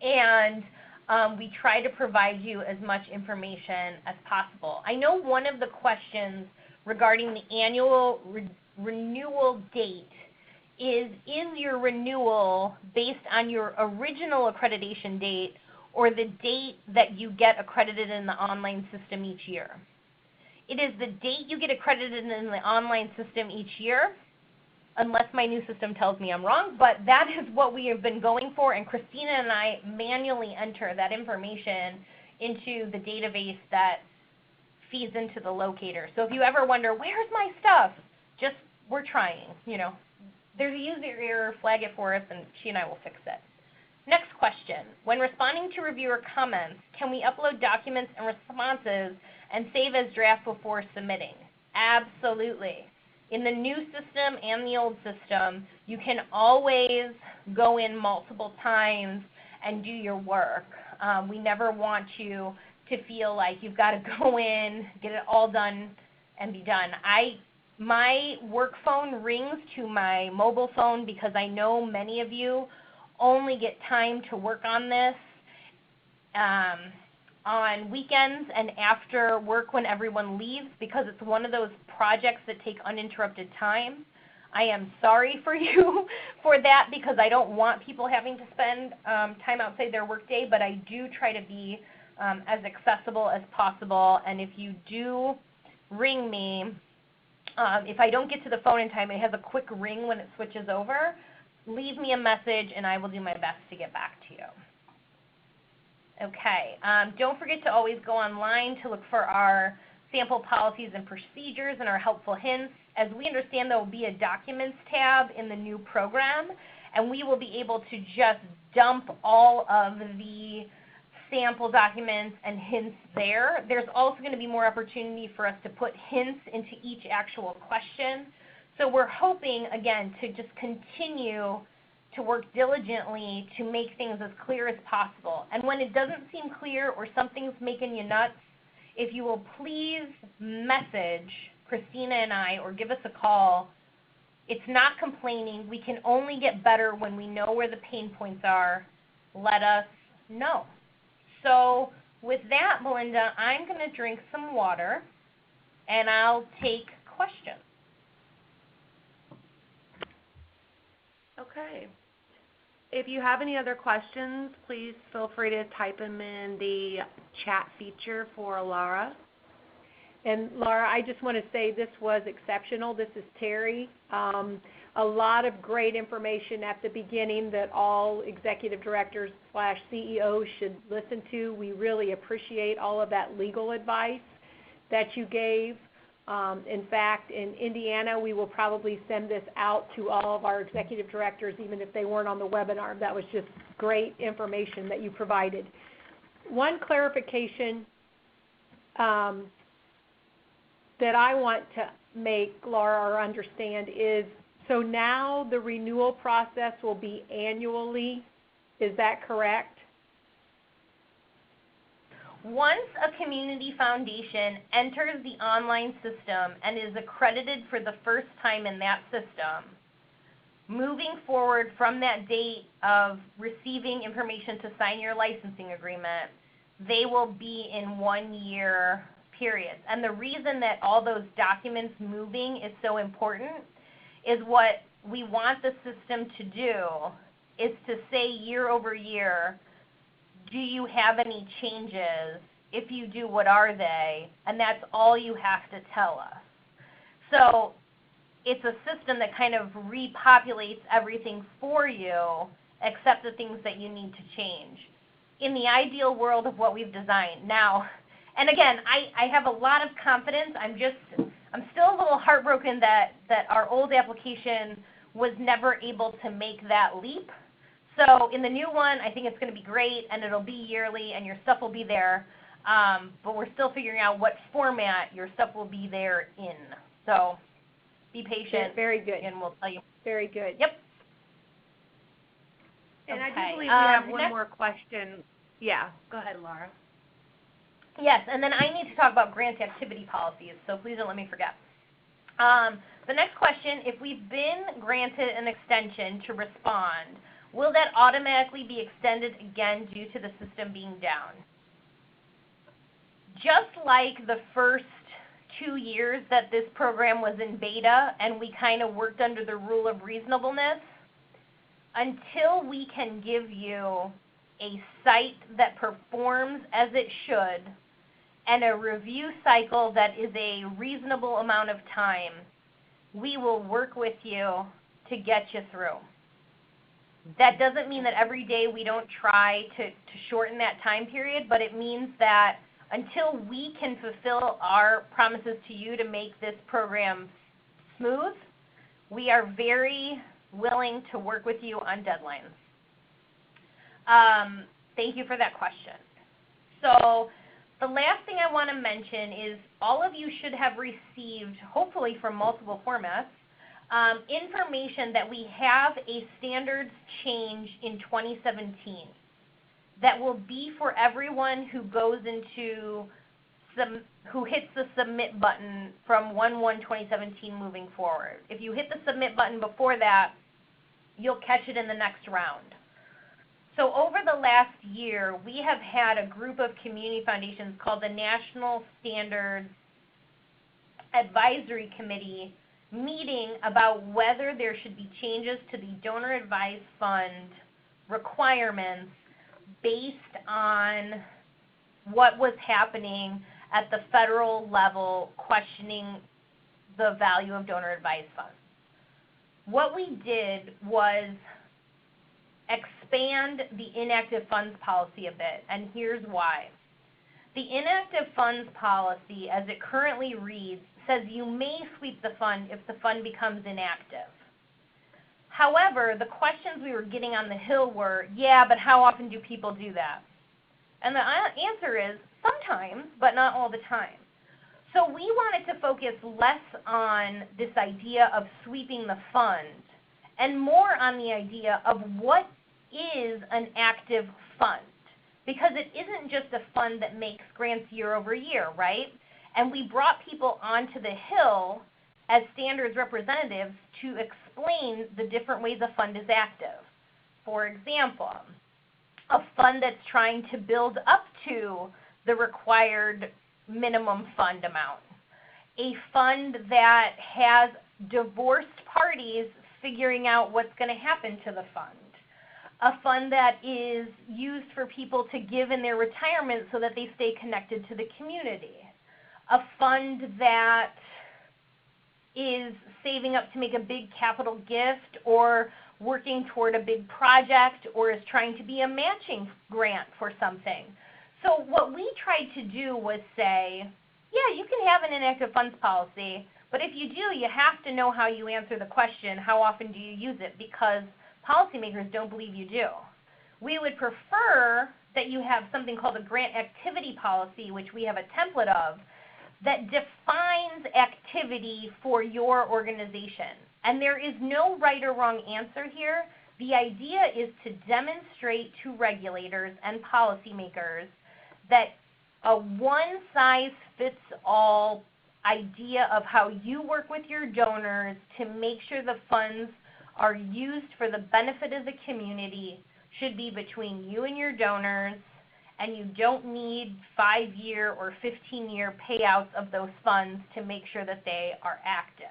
And we try to provide you as much information as possible. I know one of the questions regarding the annual renewal date is your renewal based on your original accreditation date or the date that you get accredited in the online system each year? It is the date you get accredited in the online system each year, unless my new system tells me I'm wrong, but that is what we have been going for, and Christina and I manually enter that information into the database that feeds into the locator. So if you ever wonder, where's my stuff? Just, we're trying, you know. There's a user error, flag it for us, and she and I will fix it. Next question. When responding to reviewer comments, can we upload documents and responses and save as draft before submitting? Absolutely. In the new system and the old system, you can always go in multiple times and do your work. We never want you to feel like you've got to go in, get it all done, and be done. My work phone rings to my mobile phone because I know many of you only get time to work on this on weekends and after work when everyone leaves, because it's one of those projects that take uninterrupted time. I am sorry for you for that, because I don't want people having to spend time outside their workday, but I do try to be as accessible as possible. And if you do ring me, if I don't get to the phone in time, it has a quick ring when it switches over. Leave me a message and I will do my best to get back to you. Okay, don't forget to always go online to look for our sample policies and procedures and our helpful hints. As we understand, there will be a documents tab in the new program, and we will be able to just dump all of the sample documents and hints there. There's also going to be more opportunity for us to put hints into each actual question. So we're hoping, again, to just continue to work diligently to make things as clear as possible. And when it doesn't seem clear or something's making you nuts, if you will please message Christina and I or give us a call. It's not complaining. We can only get better when we know where the pain points are. Let us know. So with that, Melinda, I'm going to drink some water, and I'll take questions. Okay. If you have any other questions, please feel free to type them in the chat feature for Laura. And Laura, I just want to say this was exceptional. This is Terry. A lot of great information at the beginning that all executive directors / CEOs should listen to. We really appreciate all of that legal advice that you gave. In fact, in Indiana, we will probably send this out to all of our executive directors, even if they weren't on the webinar. That was just great information that you provided. One clarification that I want to make Laura understand is, so now the renewal process will be annually. Is that correct? Once a community foundation enters the online system and is accredited for the first time in that system, moving forward from that date of receiving information to sign your licensing agreement, they will be in 1 year periods. And the reason that all those documents moving is so important is what we want the system to do is to say year over year, do you have any changes? If you do, what are they? And that's all you have to tell us. So it's a system that kind of repopulates everything for you except the things that you need to change in the ideal world of what we've designed. Now, and again, I have a lot of confidence. I'm still a little heartbroken that our old application was never able to make that leap. So in the new one, I think it's going to be great, and it'll be yearly, and your stuff will be there. But we're still figuring out what format your stuff will be there in. So be patient. Very good. And we'll tell you. Very good. Yep. And okay. I do believe we have one more question. Yeah, go ahead, Laura. Yes, and then I need to talk about grant activity policies, so please don't let me forget. The next question, if we've been granted an extension to respond, will that automatically be extended again due to the system being down? Just like the first 2 years that this program was in beta and we kind of worked under the rule of reasonableness, until we can give you a site that performs as it should and a review cycle that is a reasonable amount of time, we will work with you to get you through. That doesn't mean that every day we don't try to shorten that time period, but it means that until we can fulfill our promises to you to make this program smooth, we are very willing to work with you on deadlines. Thank you for that question. So the last thing I want to mention is all of you should have received, hopefully from multiple formats, information that we have a standards change in 2017 that will be for everyone who goes into who hits the submit button from 1/1/2017 moving forward. If you hit the submit button before that, you'll catch it in the next round. So over the last year, we have had a group of community foundations called the National Standards Advisory Committee meeting about whether there should be changes to the donor advised fund requirements based on what was happening at the federal level questioning the value of donor advised funds. What we did was expand the inactive funds policy a bit, and here's why. The inactive funds policy, as it currently reads, says you may sweep the fund if the fund becomes inactive. However, the questions we were getting on the Hill were, yeah, but how often do people do that? And the answer is sometimes, but not all the time. So we wanted to focus less on this idea of sweeping the fund and more on the idea of what is an active fund. Because it isn't just a fund that makes grants year over year, right? And we brought people onto the Hill as standards representatives to explain the different ways a fund is active. For example, a fund that's trying to build up to the required minimum fund amount. A fund that has divorced parties figuring out what's going to happen to the fund. A fund that is used for people to give in their retirement so that they stay connected to the community. A fund that is saving up to make a big capital gift or working toward a big project or is trying to be a matching grant for something. So what we tried to do was say, yeah, you can have an inactive funds policy, but if you do, you have to know how you answer the question, how often do you use it, because policymakers don't believe you do. We would prefer that you have something called a grant activity policy, which we have a template of, that defines activity for your organization. And there is no right or wrong answer here. The idea is to demonstrate to regulators and policymakers that a one-size-fits-all idea of how you work with your donors to make sure the funds are used for the benefit of the community should be between you and your donors, and you don't need 5-year or 15-year payouts of those funds to make sure that they are active.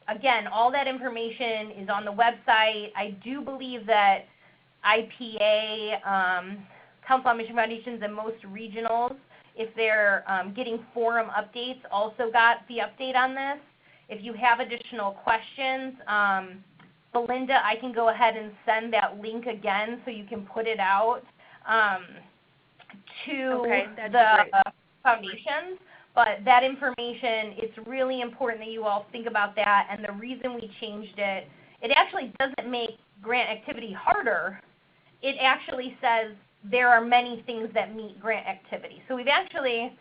Again, all that information is on the website. I do believe that IPA, Council on Mission Foundations, and most regionals, if they're getting forum updates, also got the update on this. If you have additional questions, Belinda, I can go ahead and send that link again so you can put it out to the foundations. But that information, it's really important that you all think about that. And the reason we changed it, it actually doesn't make grant activity harder. It actually says there are many things that meet grant activity. So we've actually,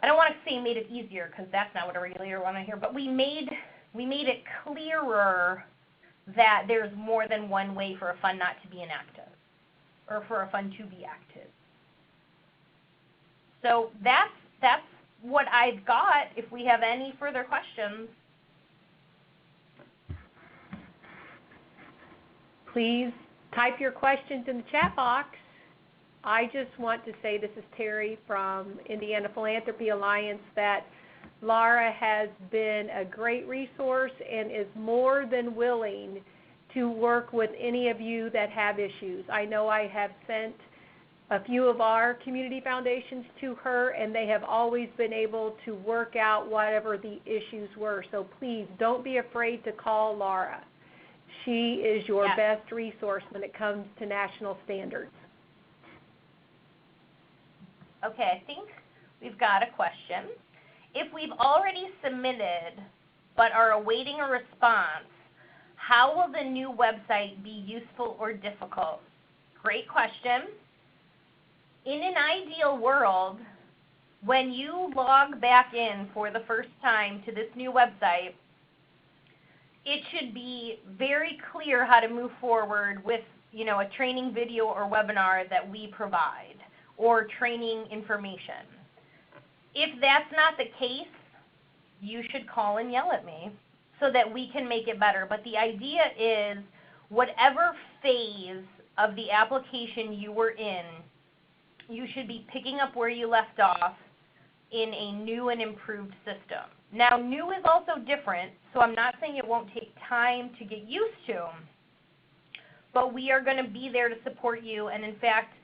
I don't want to say made it easier because that's not what a regulator want to hear, but we made it clearer that there's more than one way for a fund not to be inactive or for a fund to be active. So that's what I've got. If we have any further questions. Please type your questions in the chat box. I just want to say, this is Terry from Indiana Philanthropy Alliance, that Laura has been a great resource and is more than willing to work with any of you that have issues. I know I have sent a few of our community foundations to her, and they have always been able to work out whatever the issues were. So please don't be afraid to call Laura. She is your best resource when it comes to national standards. Okay, I think we've got a question. If we've already submitted but are awaiting a response, how will the new website be useful or difficult? Great question. In an ideal world, when you log back in for the first time to this new website, it should be very clear how to move forward with, a training video or webinar that we provide, or training information. If that's not the case, you should call and yell at me so that we can make it better. But the idea is, whatever phase of the application you were in, you should be picking up where you left off in a new and improved system. Now, new is also different, so I'm not saying it won't take time to get used to, but we are going to be there to support you. And in fact,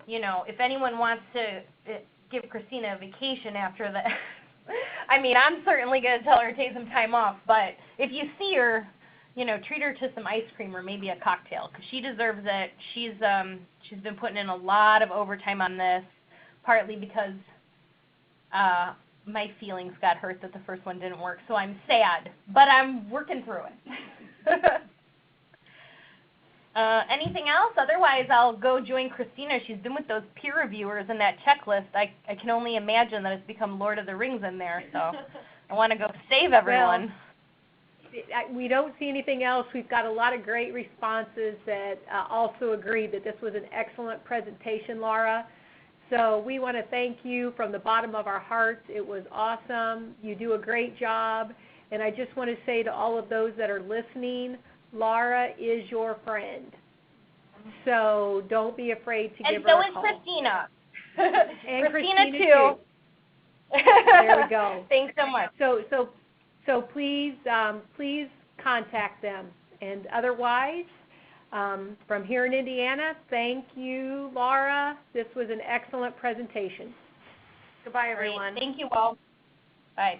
if anyone wants to give Christina a vacation after the, I'm certainly going to tell her to take some time off, but if you see her, treat her to some ice cream or maybe a cocktail, because she deserves it. She's been putting in a lot of overtime on this, partly because my feelings got hurt that the first one didn't work, so I'm sad, but I'm working through it. Anything else? Otherwise, I'll go join Christina. She's been with those peer reviewers and that checklist. I can only imagine that it's become Lord of the Rings in there, so I want to go save everyone. Well, we don't see anything else. We've got a lot of great responses that also agree that this was an excellent presentation, Laura. So we want to thank you from the bottom of our hearts. It was awesome. You do a great job. And I just want to say to all of those that are listening, Laura is your friend. So don't be afraid to give And so her a is call. Christina. And Christina Christina too. There we go. Thanks so much. So please, please contact them. And otherwise, from here in Indiana, thank you, Laura. This was an excellent presentation. Goodbye, Great. everyone. Thank you all. Bye.